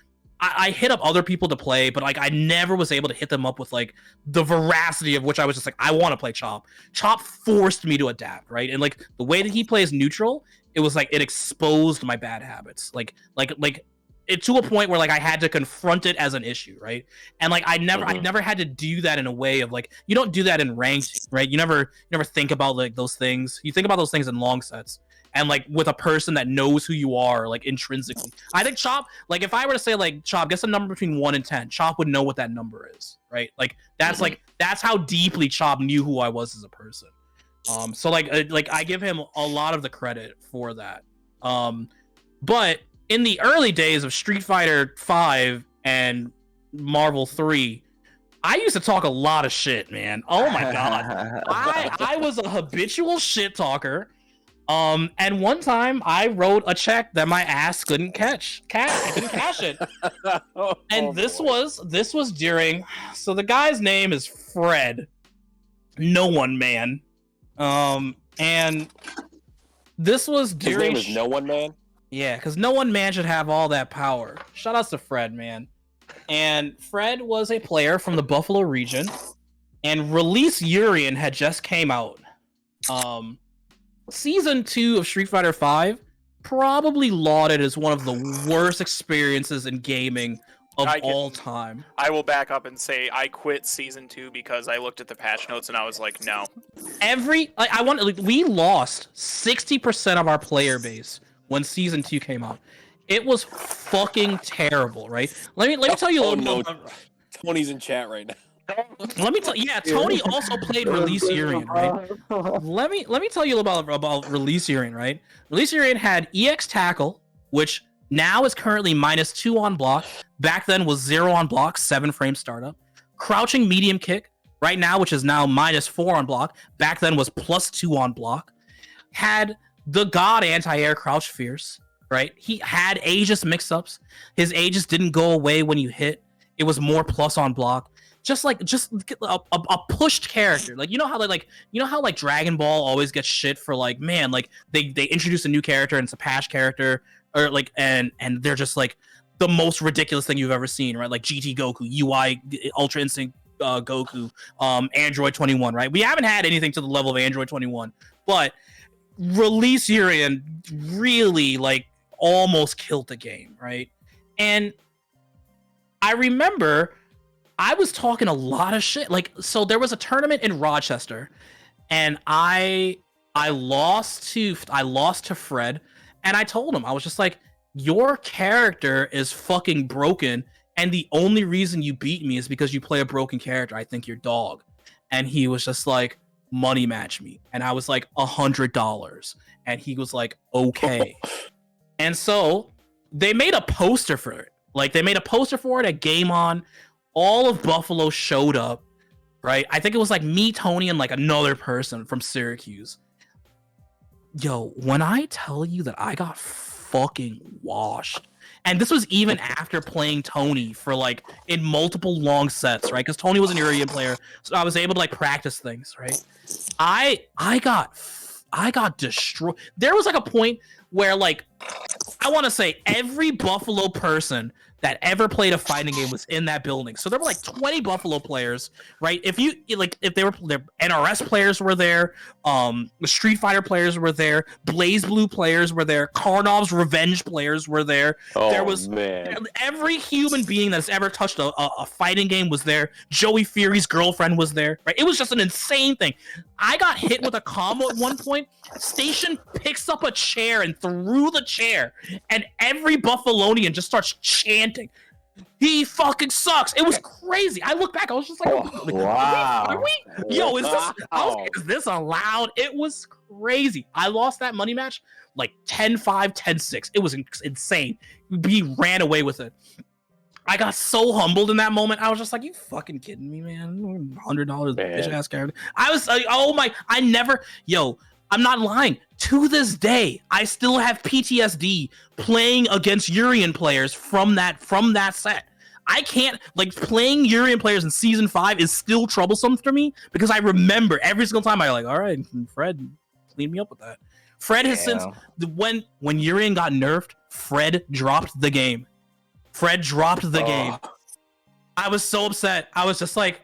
I hit up other people to play, but like I never was able to hit them up with like the veracity of which I was just like, I want to play Chop. Chop forced me to adapt, right? And like the way that he plays neutral, it was like it exposed my bad habits. Like it to a point where like I had to confront it as an issue, right? And like I never had to do that in a way of like, you don't do that in ranked, right? You never think about like those things. You think about those things in long sets. And like with a person that knows who you are, like intrinsically, I think Chop, like if I were to say like Chop, guess a number between 1 and 10, Chop would know what that number is, right? Like that's like that's how deeply Chop knew who I was as a person. So like I give him a lot of the credit for that. But in the early days of Street Fighter 5 and Marvel 3, I used to talk a lot of shit, man. Oh my god, I was a habitual shit talker. And one time I wrote a check that my ass couldn't cash it. And this was during, so the guy's name is Fred. No One Man. And this was during. His name is No One Man? Yeah, because No One Man should have all that power. Shout outs to Fred, man. And Fred was a player from the Buffalo region, and Release Urien had just came out. Season 2 of Street Fighter 5 probably lauded as one of the worst experiences in gaming of all time. I will back up and say I quit Season 2 because I looked at the patch notes and I was like, no. We lost 60% of our player base when Season 2 came out. It was fucking terrible, right? Let me tell you a little bit. Tony's in chat right now. Let me tell you, Tony also played Release Urien, right? Let me tell you about Release Urien, right? Release Urien had EX Tackle, which now is currently -2 on block. Back then was 0 on block, 7 frame startup. Crouching medium kick, right now, which is now -4 on block. Back then was +2 on block. Had the god anti-air crouch fierce, right? He had Aegis mix-ups. His Aegis didn't go away when you hit. It was more plus on block. Just a pushed character. Like you know how Dragon Ball always gets shit for like, man, like they introduce a new character and it's a patch character, or like and they're just like the most ridiculous thing you've ever seen, right? Like GT Goku, UI Ultra Instinct Goku, Android 21, right? We haven't had anything to the level of Android 21, but Release Urien really like almost killed the game, right? And I remember I was talking a lot of shit. Like, so there was a tournament in Rochester, and I lost to Fred, and I told him, I was just like, your character is fucking broken, and the only reason you beat me is because you play a broken character. I think you're dog. And he was just like, money match me. And I was like, $100. And he was like, okay. And so they made a poster for it. Like, they made a poster for it at Game On. All of Buffalo showed up, right? I think it was like me, Tony, and like another person from Syracuse. Yo, when I tell you that I got fucking washed, and this was even after playing Tony for like in multiple long sets, right? Because Tony was an Urien player, so I was able to like practice things, right? I got destroyed. There was like a point where like I want to say every Buffalo person that ever played a fighting game was in that building. So there were like 20 Buffalo players, right? If they were their NRS players were there, the Street Fighter players were there, Blaze Blue players were there, Karnov's Revenge players were there. There was every human being that's ever touched a fighting game was there. Joey Fury's girlfriend was there, right? It was just an insane thing. I got hit with a combo at one point. Station picks up a chair and threw the chair, and every Buffalonian just starts chanting, he fucking sucks. It was crazy. I look back, I was just like, wow. Are we? Yo, is this allowed? It was crazy. I lost that money match like 10-5, 10-6. It was insane. He ran away with it. I got so humbled in that moment. I was just like, you fucking kidding me, man? $100 bitch ass character. I was like, oh my, I'm not lying. To this day, I still have PTSD playing against Urian players from that set. I can't, like, playing Urian players in season 5 is still troublesome for me because I remember every single time I'm like, all right, Fred, clean me up with that. Fred has since when Urian got nerfed, Fred dropped the game. I was so upset. I was just like,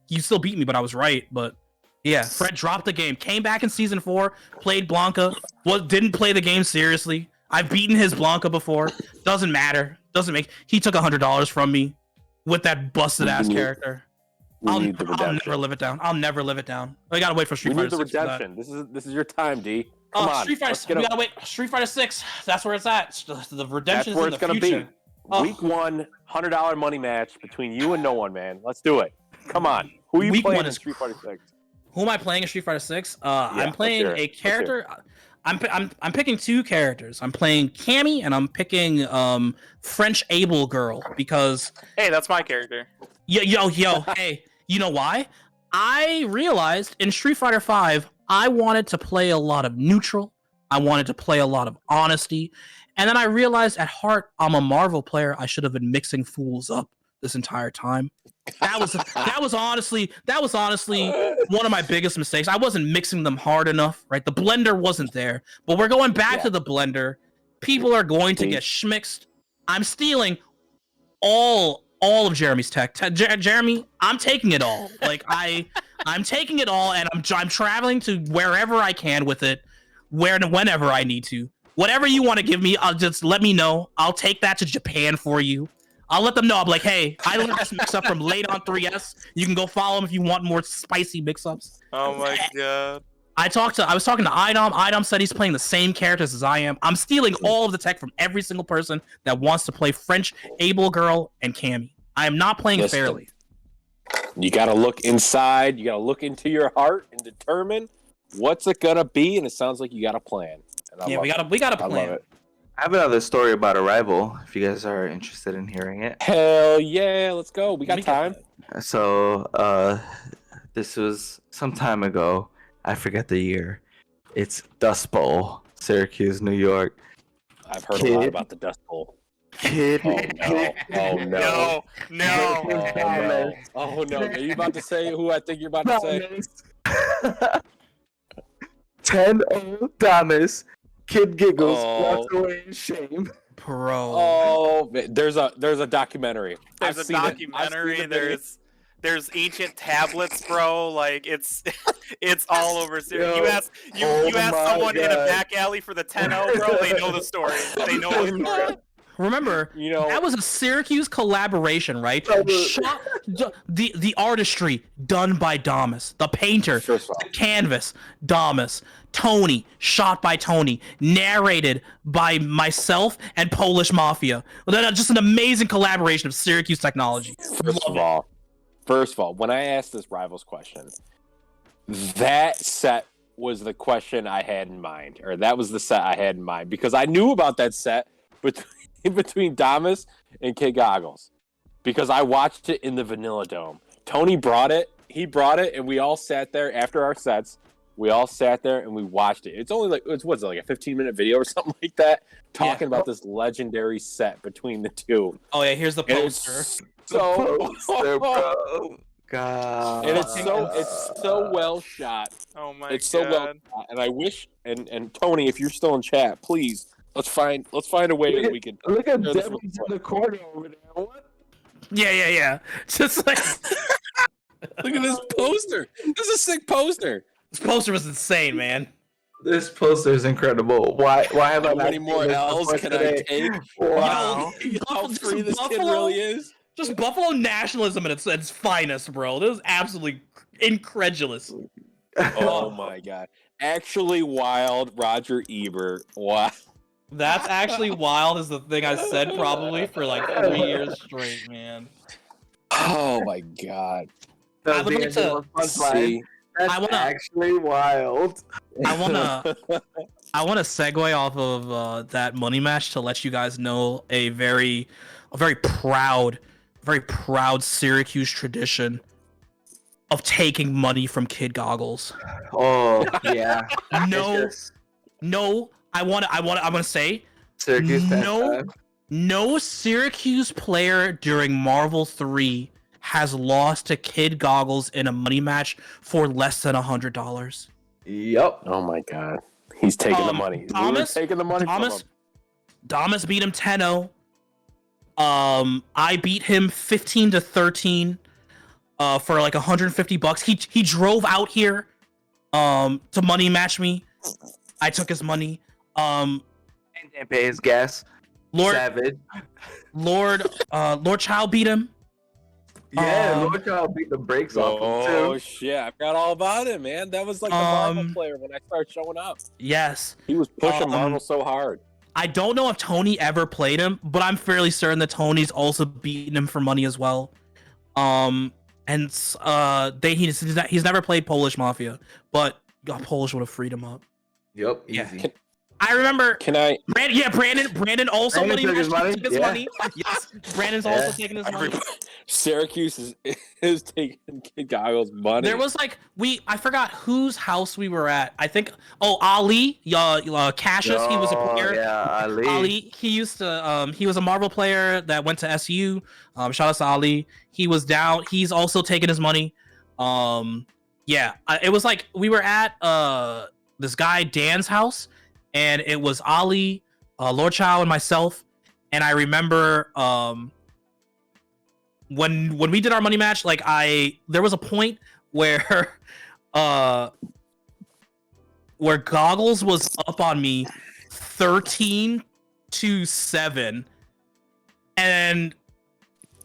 you still beat me, but I was right. But yeah, Fred dropped the game. Came back in season 4, played Blanca. Didn't play the game seriously. I've beaten his Blanca before. Doesn't matter. He took $100 from me with that busted ass character. I'll never live it down. I gotta wait for Street Fighter 6. We need the redemption. This is your time, D. Come on. Street Fighter. We gotta wait. Street Fighter 6. That's where it's at. The redemption is in the future. That's where it's gonna be. Week 1, $100 money match between you and no one, man. Let's do it. Come on. Who are you playing in Street Fighter 6? Who am I playing in Street Fighter 6? I'm playing a character. I'm picking 2 characters. I'm playing Cammy and I'm picking French Able Girl because hey, that's my character. Yo, hey, you know why? I realized in Street Fighter 5 I wanted to play a lot of neutral. I wanted to play a lot of honesty. And then I realized at heart I'm a Marvel player. I should have been mixing fools up this entire time. That was honestly one of my biggest mistakes. I wasn't mixing them hard enough, right? The blender wasn't there. But we're going back to the blender. People are going to get schmixed. I'm stealing all of Jeremy's tech. Jeremy, I'm taking it all. Like I'm taking it all, and I'm traveling to wherever I can with it, whenever I need to. Whatever you want to give me, I'll just let me know. I'll take that to Japan for you. I'll let them know. I'm like, hey, I learned this mix-up from Late on 3S. You can go follow him if you want more spicy mix-ups. Oh my god. I was talking to Idom. Idom said he's playing the same characters as I am. I'm stealing all of the tech from every single person that wants to play French Able Girl and Cammy. I am not playing fairly. You got to look inside. You got to look into your heart and determine what's it gonna be. And it sounds like you got a plan. We got a plan. I love it. I have another story about Arrival, if you guys are interested in hearing it. Hell yeah, let's go. We got time. So, this was some time ago. I forget the year. It's Dust Bowl, Syracuse, New York. I've heard a lot about the Dust Bowl. Kid. Oh no. No. Oh no. Are you about to say who I think you're about to say? 10-0 Thomas. Kid giggles, walks away in shame. Bro. Oh, there's a documentary. There's There's ancient tablets, bro. Like it's all over. You ask someone in a back alley for the 10-0, bro. They know the story. They know the story. Remember, that was a Syracuse collaboration, right? The artistry done by Damas, the painter, the canvas, Damas, Tony, shot by Tony, narrated by myself and Polish Mafia. Just an amazing collaboration of Syracuse technology. First of all, when I asked this Rivals question, that set was the question I had in mind, or that was the set I had in mind, because I knew about that set between Damas and Kid Goggles, because I watched it in the Vanilla Dome. Tony brought it, and we all sat there after our sets. We all sat there and we watched it. It's only like, like a 15-minute video or something like that, talking about this legendary set between the two. Oh yeah, here's the poster. Bro. God. And it's so well shot. Oh my god. It's so well shot. And I wish, and Tony, if you're still in chat, please let's find a way that we can look at Debbie's in the corner over there. What? Yeah. Just like look at this poster. This is a sick poster. This poster was insane, man. This poster is incredible. Why have I not many more L's can I take? Wow. How free this kid really is. Just Buffalo nationalism at its finest, bro. This is absolutely incredulous. Oh my god. Actually wild Roger Ebert. Wow. That's actually wild is the thing I said probably for like 3 years straight, man. Oh my god. I would like to see. That's actually wild. I wanna segue off of that money match to let you guys know a very proud Syracuse tradition. of taking money from Kid Goggles. Oh yeah. No. I'm gonna say Syracuse no Syracuse player during Marvel 3 has lost to Kid Goggles in a money match for less than $100. Yep. Oh my god. He's taking the money. Taking the money from him. Damas beat him 10-0. I beat him 15-13 for like $150. He drove out here to money match me. I took his money. And didn't pay his gas. Savage. Lord Child beat him. Yeah, Lord Child beat the brakes off him too. Oh shit, I forgot all about it, man. That was like the Marvel player when I started showing up. Yes. He was pushing Marvel so hard. I don't know if Tony ever played him, but I'm fairly certain that Tony's also beaten him for money as well. He's never played Polish Mafia, but Polish would have freed him up. Yep, easy. Yeah. I remember. Can I? Brandon also took his money. Yes, Brandon's also taking his money. Syracuse is taking Kid Goggles' money. There was like I forgot whose house we were at. I think Ali, Cassius. He was a player. Yeah, Ali. He used to. He was a Marvel player that went to SU. Shout out to Ali. He was down. He's also taking his money. It was like we were at this guy Dan's house. And it was Ali, Lord Chow, and myself. And I remember when we did our money match, like there was a point where Goggles was up on me 13-7, and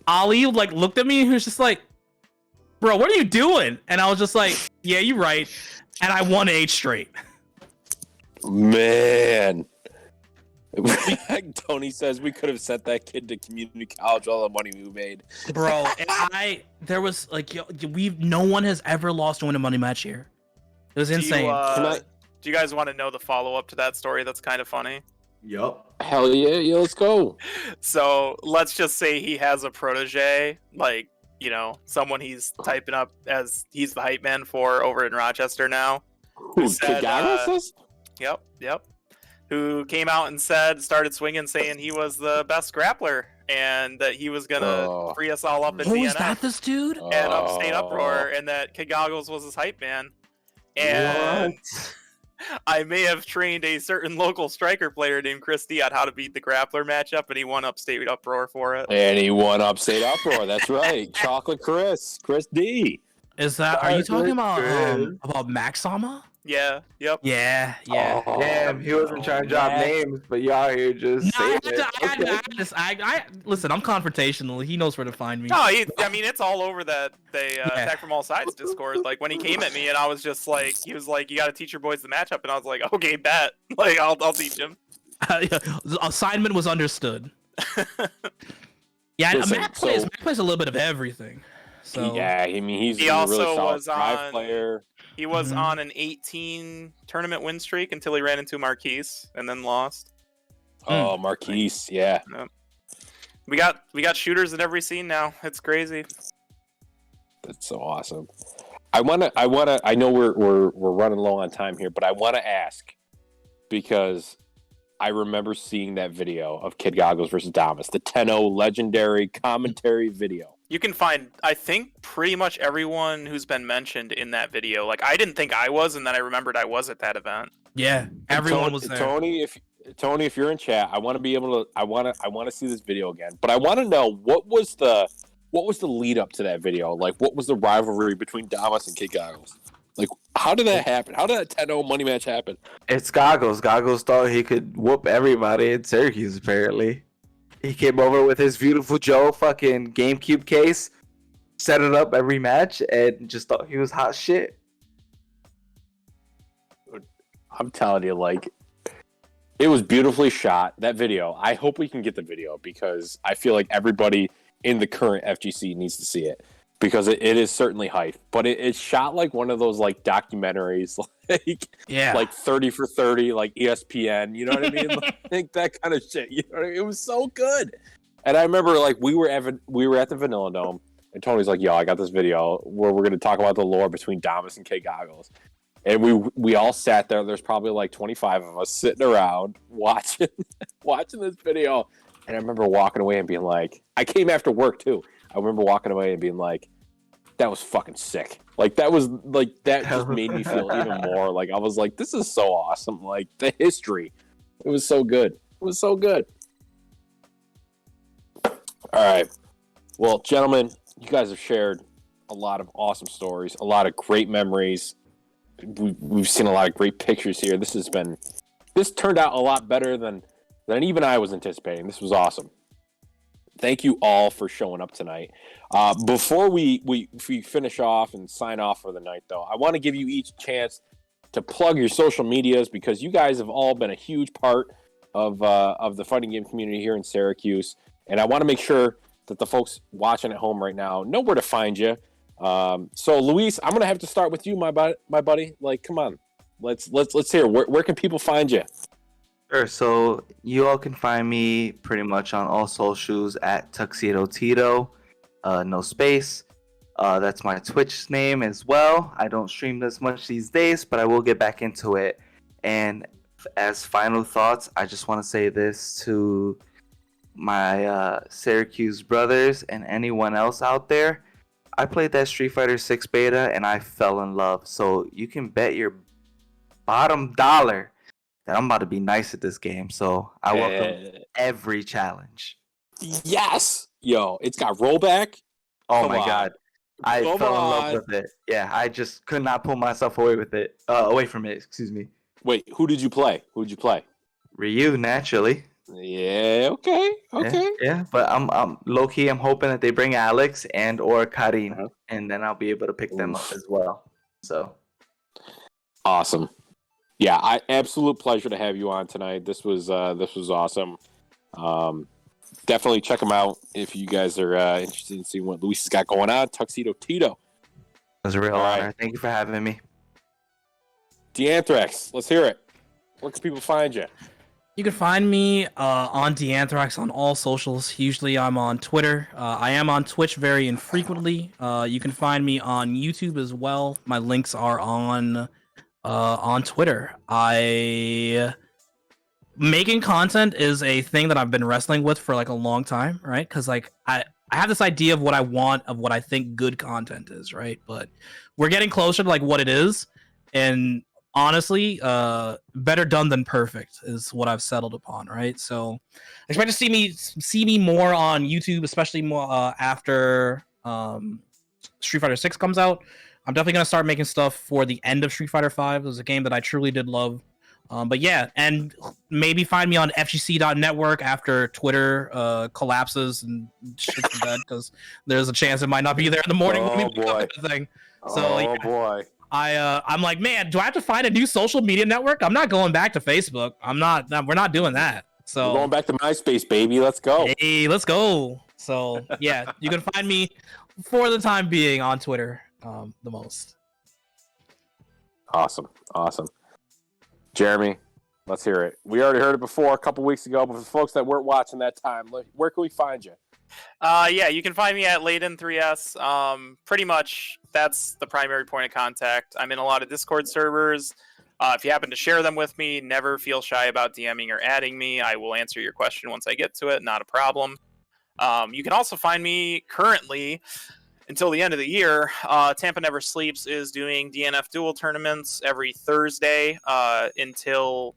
Ali like looked at me and he was just like, "Bro, what are you doing?" And I was just like, "Yeah, you're right." And I won 8 straight. Man, Tony says we could have sent that kid to community college. All the money we made, bro. And there was like no one has ever lost to win a money match here. It was insane. Do you guys want to know the follow up to that story? That's kind of funny. Yup. Hell yeah, let's go. So let's just say he has a protege, like someone he's typing up as he's the hype man for over in Rochester now. Who said, Yep. Who came out and started swinging, saying he was the best grappler and that he was gonna free us all up in DNF. Is that this dude? And Upstate Uproar, and that Kid Goggles was his hype man. And I may have trained a certain local striker player named Chris D on how to beat the grappler matchup, and he won Upstate Uproar for it. And he won Upstate Uproar. That's right, Chocolate Chris D. Is that? Are you talking about Maxama? Yeah. Yep. Yeah. Oh, damn, he wasn't trying to drop names, but y'all here just saying it. Listen, I'm confrontational. He knows where to find me. No, it's all over that Attack from All Sides Discord. Like when he came at me, and I was just like, he was like, "You got to teach your boys the matchup," and I was like, "Okay, bet. Like I'll teach him." Assignment was understood. Yeah, listen, Mac plays a little bit of everything. So yeah, I mean he's he a also really solid was drive player. He was on an 18 tournament win streak until he ran into Marquise and then lost. Oh, Marquise, yeah. We got shooters in every scene now. It's crazy. That's so awesome. I know we're running low on time here, but I want to ask because I remember seeing that video of Kid Goggles versus Damas, the 10-0 legendary commentary video. You can find, I think, pretty much everyone who's been mentioned in that video. Like, I didn't think I was, and then I remembered I was at that event. Yeah, everyone was there. Tony, if you're in chat, I want to be able to. I want to see this video again. But I want to know what was the lead up to that video? Like, what was the rivalry between Damas and Kid Goggles? Like, how did that happen? How did that 10-0 money match happen? It's Goggles. Goggles thought he could whoop everybody in Syracuse, apparently. He came over with his Beautiful Joe fucking GameCube case, set it up every match, and just thought he was hot shit. I'm telling you, like, it was beautifully shot, that video. I hope we can get the video because I feel like everybody in the current FGC needs to see it because it is certainly hype. But it's shot like one of those, like, documentaries, like 30 for 30, like ESPN, you know what I mean? Like that kind of shit. You know what I mean? It was so good. And I remember, like, we were at the Vanilla Dome, And Tony's like, yo, I got this video where we're going to talk about the lore between Damas and K Goggles. And we all sat there. There's probably like 25 of us sitting around watching this video. And I remember walking away and being like, I came after work too. I remember walking away and being like, that was fucking sick. Like that just made me feel even more like I was like, this is so awesome. Like the history. It was so good. It was so good. All right. Well, gentlemen, you guys have shared a lot of awesome stories, a lot of great memories. We've seen a lot of great pictures here. This turned out a lot better than even I was anticipating. This was awesome. Thank you all for showing up tonight. Before we finish off and sign off for the night, though, I want to give you each a chance to plug your social medias because you guys have all been a huge part of the fighting game community here in Syracuse, and I want to make sure that the folks watching at home right now know where to find you. So, Luis, I'm gonna have to start with you, my buddy. Like, come on, let's hear where can people find you? Sure. So you all can find me pretty much on all socials at Tuxedo Tito, no space. That's my Twitch name as well. I don't stream this much these days, but I will get back into it. And as final thoughts, I just want to say this to my Syracuse brothers and anyone else out there. I played that Street Fighter 6 beta and I fell in love. So you can bet your bottom dollar that I'm about to be nice at this game. So I welcome every challenge. Yes! Yo, it's got rollback. Oh my god. I fell in love with it. Yeah, I just could not pull myself away from it, excuse me. Wait, who did you play? Ryu, naturally. Yeah, okay. Yeah, but I'm low key. I'm hoping that they bring Alex and or Karin, and then I'll be able to pick them up as well. So awesome. Yeah, absolute pleasure to have you on tonight. This was awesome. Definitely check them out if you guys are interested in seeing what Luis has got going on. Tuxedo Tito. It was a real honor. Right. Thank you for having me. D'Anthrax, let's hear it. Where can people find you? You can find me on D'Anthrax on all socials. Usually I'm on Twitter. I am on Twitch very infrequently. You can find me on YouTube as well. My links are on Twitter. Making content is a thing that I've been wrestling with for like a long time, right? Because like I have this idea of what I want, of what I think good content is, right? But we're getting closer to like what it is, and honestly, better done than perfect is what I've settled upon, right? So expect to see me more on YouTube, especially more after Street Fighter 6 comes out. I'm definitely gonna start making stuff for the end of Street Fighter 5. It was a game that I truly did love. But yeah, and maybe find me on FGC.network after Twitter collapses and shit's the bed, because there's a chance it might not be there in the morning when we wake up the thing. So boy. I'm like, man, do I have to find a new social media network? I'm not going back to Facebook. We're not doing that. So we're going back to MySpace, baby. Let's go. Hey, let's go. So yeah, you can find me for the time being on Twitter the most. Awesome. Jeremy, let's hear it. We already heard it before a couple weeks ago, but for folks that weren't watching that time, where can we find you? Yeah, you can find me at Layden3S. Pretty much that's the primary point of contact. I'm in a lot of Discord servers. If you happen to share them with me, never feel shy about DMing or adding me. I will answer your question once I get to it. Not a problem. You can also find me currently, until the end of the year, Tampa Never Sleeps is doing DNF duel tournaments every Thursday until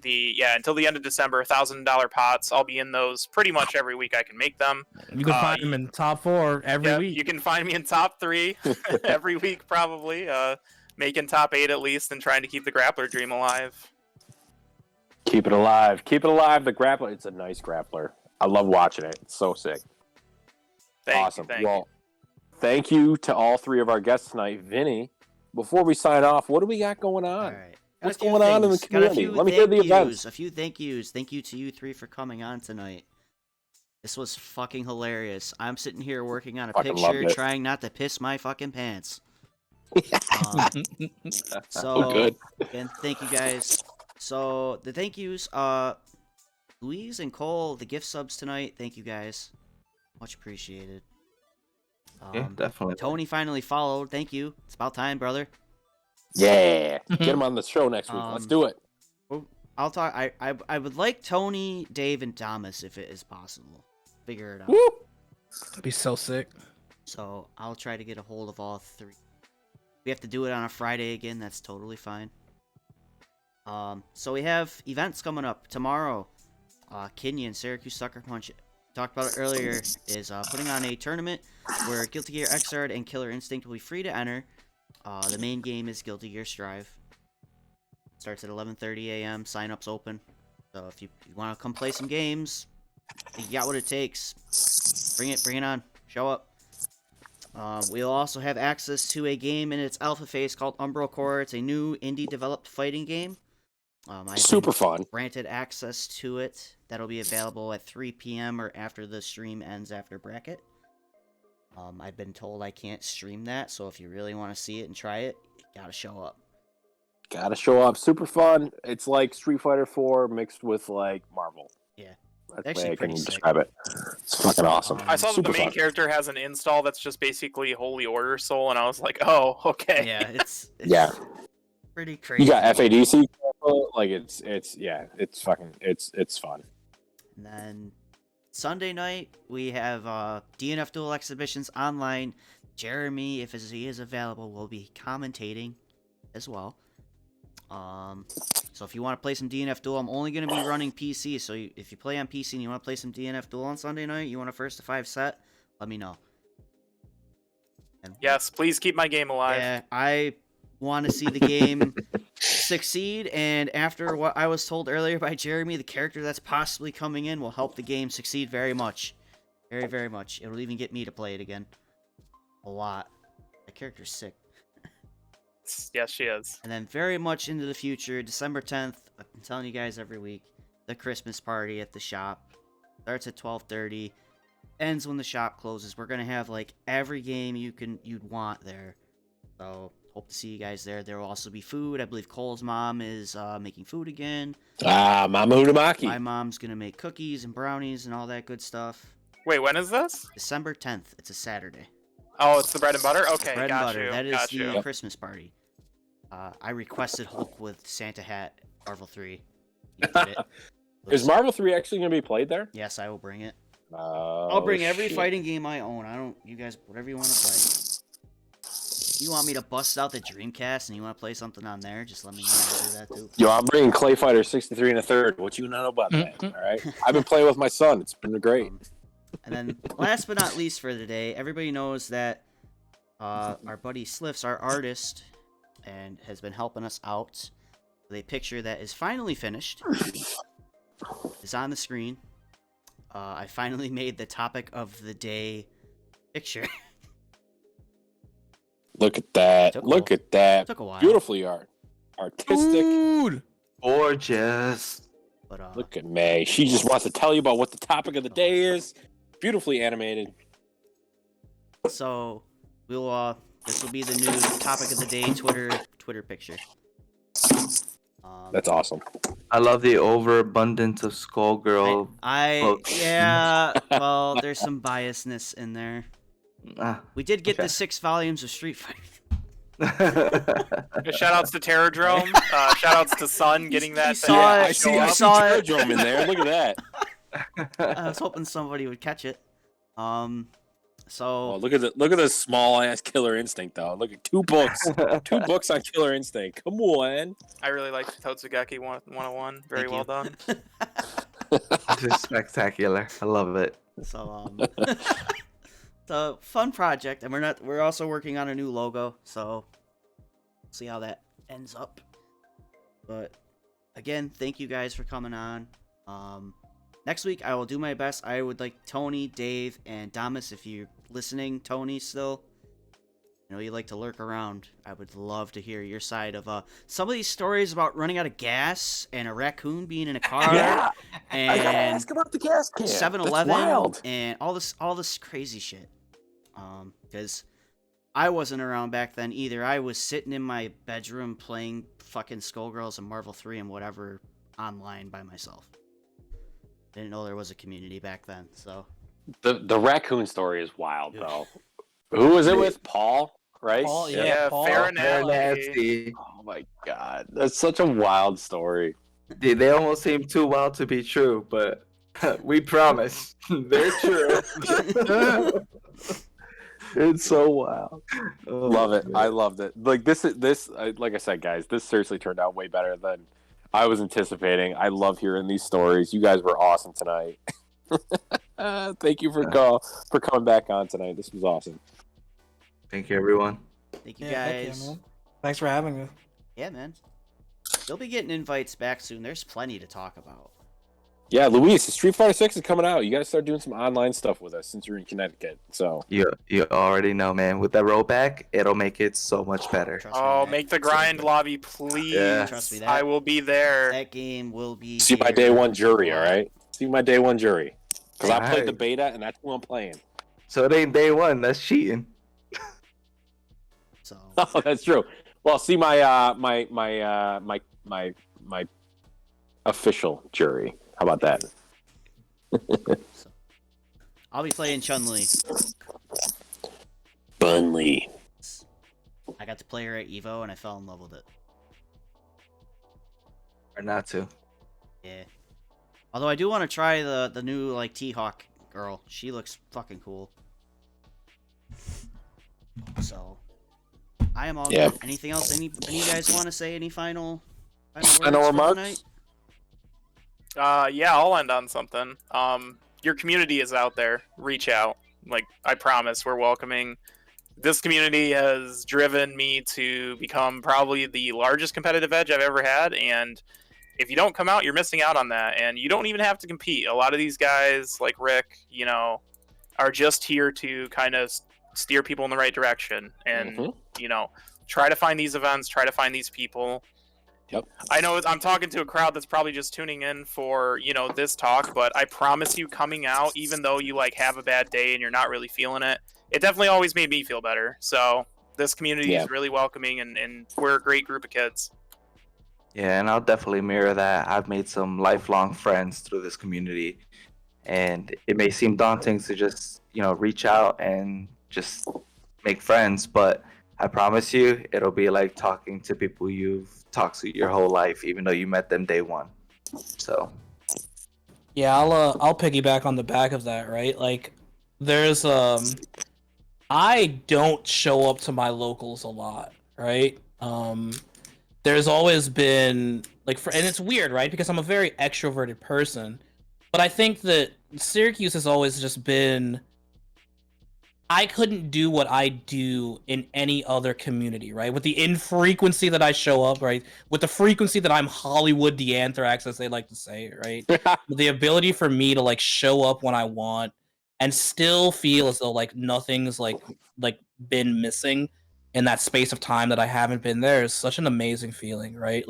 the end of December. $1,000 pots. I'll be in those pretty much every week I can make them. You can find them in top 4 every week. You can find me in top 3 every week, probably. Making top 8 at least, and trying to keep the grappler dream alive. Keep it alive. The grappler. It's a nice grappler. I love watching it. It's so sick. Awesome. Thank you. Thank you to all 3 of our guests tonight. Vinny, before we sign off, what do we got going on? All right. What's going on in the community? Let me hear the events. A few thank yous. Thank you to you 3 for coming on tonight. This was fucking hilarious. I'm sitting here working on a picture, trying not to piss my fucking pants. So good. Again, thank you guys. So the thank yous, Louise and Cole, the gift subs tonight. Thank you guys. Much appreciated. Yeah, definitely. Tony finally followed. Thank you. It's about time, brother. Yeah, get him on the show next week. Let's do it. I'll talk. I would like Tony, Dave, and Thomas if it is possible. Figure it out. Woo! That'd be so sick. So I'll try to get a hold of all three. We have to do it on a Friday again. That's totally fine. So we have events coming up tomorrow. Kenyon, Syracuse Sucker Punch, talked about it earlier, is putting on a tournament where Guilty Gear Xrd and Killer Instinct will be free to enter. The main game is Guilty Gear Strive. Starts at 11:30 a.m. Sign-ups open. So if you want to come play some games, you got what it takes. Bring it on. Show up. We'll also have access to a game in its alpha phase called Umbral Core. It's a new indie-developed fighting game. Super fun. Granted access to it. That'll be available at 3 p.m. or after the stream ends after bracket. I've been told I can't stream that, so if you really want to see it and try it, you gotta show up. Gotta show up. Super fun. It's like Street Fighter 4 mixed with like Marvel. Yeah. That's the way I can describe it. It's fucking awesome. I saw that the main fun. character has an install that's just basically Holy Order Soul, and I was like, oh, okay. Yeah, it's Yeah. pretty crazy. You got FADC. Like it's fun. And then Sunday night we have DNF Duel Exhibitions online. Jeremy, if he is available, will be commentating as well. So if you want to play some DNF Duel, I'm only going to be running PC. So if you play on PC and you want to play some DNF Duel on Sunday night, you want a 1-to-5 set, let me know. And Yes, please keep my game alive. yeah, I want to see the game succeed, and after what I was told earlier by Jeremy, the character that's possibly coming in will help the game succeed very much. Very, very much. It'll even get me to play it again. A lot. That character's sick. Yes, she is. And then very much into the future, December 10th, I've been telling you guys every week, the Christmas party at the shop. Starts at 12:30, ends when the shop closes. We're going to have like every game you'd want there. So hope to see you guys there. There will also be food. I believe Cole's mom is making food again. Mama Udamaki. My mom's going to make cookies and brownies and all that good stuff. Wait, when is this? December 10th. It's a Saturday. Oh, it's the bread and butter? Okay, Bread and got butter. you. That is got the you. Christmas party. I requested Hulk with Santa hat, Marvel 3. You did it. Is Marvel 3 actually going to be played there? Yes, I will bring it. Oh, I'll bring every shit. fighting game I own. You guys, whatever you want to play. You want me to bust out the Dreamcast and you want to play something on there? Just let me know. I'll do that too. Yo, I'm bringing Clay Fighter 63 1/3. What you know about that? All right. I've been playing with my son. It's been great. And then, last but not least for the day, everybody knows that our buddy Sliffs, our artist, and has been helping us out with a picture that is finally finished. Is on the screen. I finally made the topic of the day picture. Look at that. Took a Look while. at that. Took a while. Beautifully artistic. Dude! Gorgeous. But Look at May. She just wants to tell you about what the topic of the day is. Beautifully animated. so we'll this will be the new topic of the day Twitter picture. That's awesome. I love the overabundance of Skullgirl. books. Yeah, well, there's some biasness in there. Ah. We did get Okay. the 6 volumes of Street Fighter. Shout outs to Terradrome. Shout outs to Sun getting that. saw thing it. to I show see. I up. see saw it. Terradrome in there. Look at that. I was hoping somebody would catch it. So Oh, look at this small ass Killer Instinct though. Look at 2 books. 2 books on Killer Instinct. Come on. I really liked Totsugeki 101. Very Thank well you. done. This is spectacular. I love it. So it's a fun project, and we're also working on a new logo, so we'll see how that ends up. But again, thank you guys for coming on. Next week I will do my best. I would like Tony, Dave, and Damas, if you're listening, Tony still. You know, you like to lurk around. I would love to hear your side of some of these stories about running out of gas and a raccoon being in a car. Yeah. I gotta And ask about the gas can. 7-Eleven That's wild. and all this crazy shit. Because I wasn't around back then either. I was sitting in my bedroom playing fucking Skullgirls and Marvel 3 and whatever online by myself. Didn't know there was a community back then, so The raccoon story is wild though. Who was it with? Paul, right? Paul, Yeah, Paul. Farinelli. Oh my god, that's such a wild story. They almost seem too wild to be true, but we promise they're true. It's so wild. Oh, Love it. man. I loved it. Like like I said, guys, this seriously turned out way better than I was anticipating. I love hearing these stories. You guys were awesome tonight. Thank you for coming back on tonight. This was awesome. Thank you, everyone. Thank you Yeah, heck guys. yeah, man. Thanks for having me. Yeah, man. You'll be getting invites back soon. There's plenty to talk about. Yeah, Luis, Street Fighter 6 is coming out. You got to start doing some online stuff with us since you're in Connecticut. So You already know, man. With that rollback, it'll make it so much better. Trust me, Oh, that- make the grind lobby, please. Yeah. Trust me, that- I will be there. That game will be. see my here day one jury, for a all while. right? See my day one jury. Because I played Alright. the beta, and that's who I'm playing. So it ain't day one. That's cheating. So Oh, that's true. Well, see my my official jury. How about that? I'll be playing Chun-Li. Bunley. I got to play her at Evo and I fell in love with it. Or not to. Yeah. Although I do want to try the new like T-Hawk girl. She looks fucking cool. So I am all Yeah. good. Anything else? Any of you guys want to say? Any final Final words for remarks? tonight? Yeah, I'll end on something. Your community is out there. Reach out. Like, I promise, we're welcoming. This community has driven me to become probably the largest competitive edge I've ever had, and if you don't come out, you're missing out on that, and you don't even have to compete. A lot of these guys, like Rick, are just here to kind of steer people in the right direction, and, try to find these events, try to find these people. Yep. I know I'm talking to a crowd that's probably just tuning in for, this talk, but I promise you, coming out, even though you have a bad day and you're not really feeling it, it definitely always made me feel better. So this community is really welcoming, and we're a great group of kids. Yeah, and I'll definitely mirror that. I've made some lifelong friends through this community, and it may seem daunting to just, reach out and just make friends, but I promise you, it'll be like talking to people you've talked to your whole life, even though you met them day one. So, Yeah, I'll piggyback on the back of that, right? Like, there's I don't show up to my locals a lot, right? There's always been and it's weird, right? Because I'm a very extroverted person, but I think that Syracuse has always just been. I couldn't do what I do in any other community, right? With the infrequency that I show up, right? With the frequency that I'm Hollywood D'Anthrax, as they like to say, right? With the ability for me to show up when I want and still feel as though nothing's been missing in that space of time that I haven't been there is such an amazing feeling, right?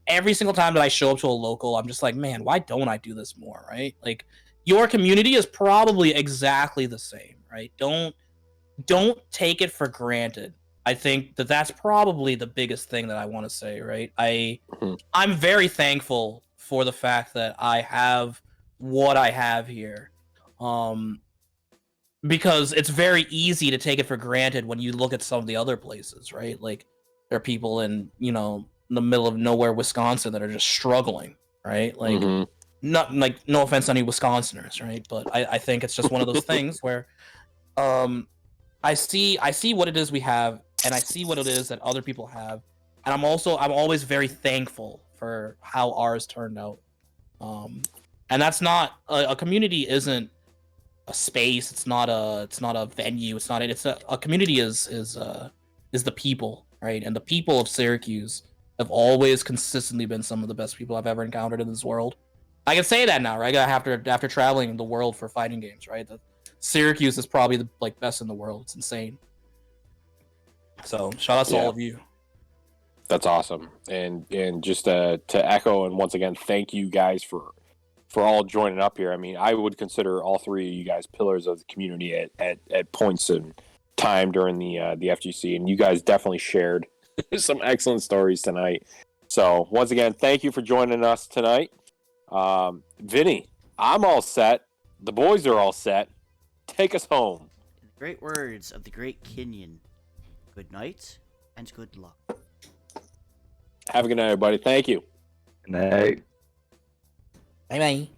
Every single time that I show up to a local, I'm just like, man, why don't I do this more, right? Your community is probably exactly the same, right? Don't take it for granted. I think that's probably the biggest thing that I want to say, right? I'm very thankful for the fact that I have what I have here. Because it's very easy to take it for granted when you look at some of the other places, right? There are people in, the middle of nowhere, Wisconsin that are just struggling, right? Not no offense to any Wisconsiners, right? But I think it's just one of those things where I see what it is we have, and I see what it is that other people have, and I'm always very thankful for how ours turned out. And that's not a community isn't a space. It's not a venue. It's a community is the people, right? And the people of Syracuse have always consistently been some of the best people I've ever encountered in this world. I can say that now, right? After traveling the world for fighting games, right? Syracuse is probably the best in the world. It's insane. So shout out to all of you. That's awesome. And just to echo and once again thank you guys for all joining up here. I mean, I would consider all three of you guys pillars of the community at points in time during the FGC, and you guys definitely shared some excellent stories tonight. So once again, thank you for joining us tonight. Vinny, I'm all set. The boys are all set. Take us home. Great words of the great Kenyon. Good night and good luck. Have a good night, everybody. Thank you. Good night. Bye bye.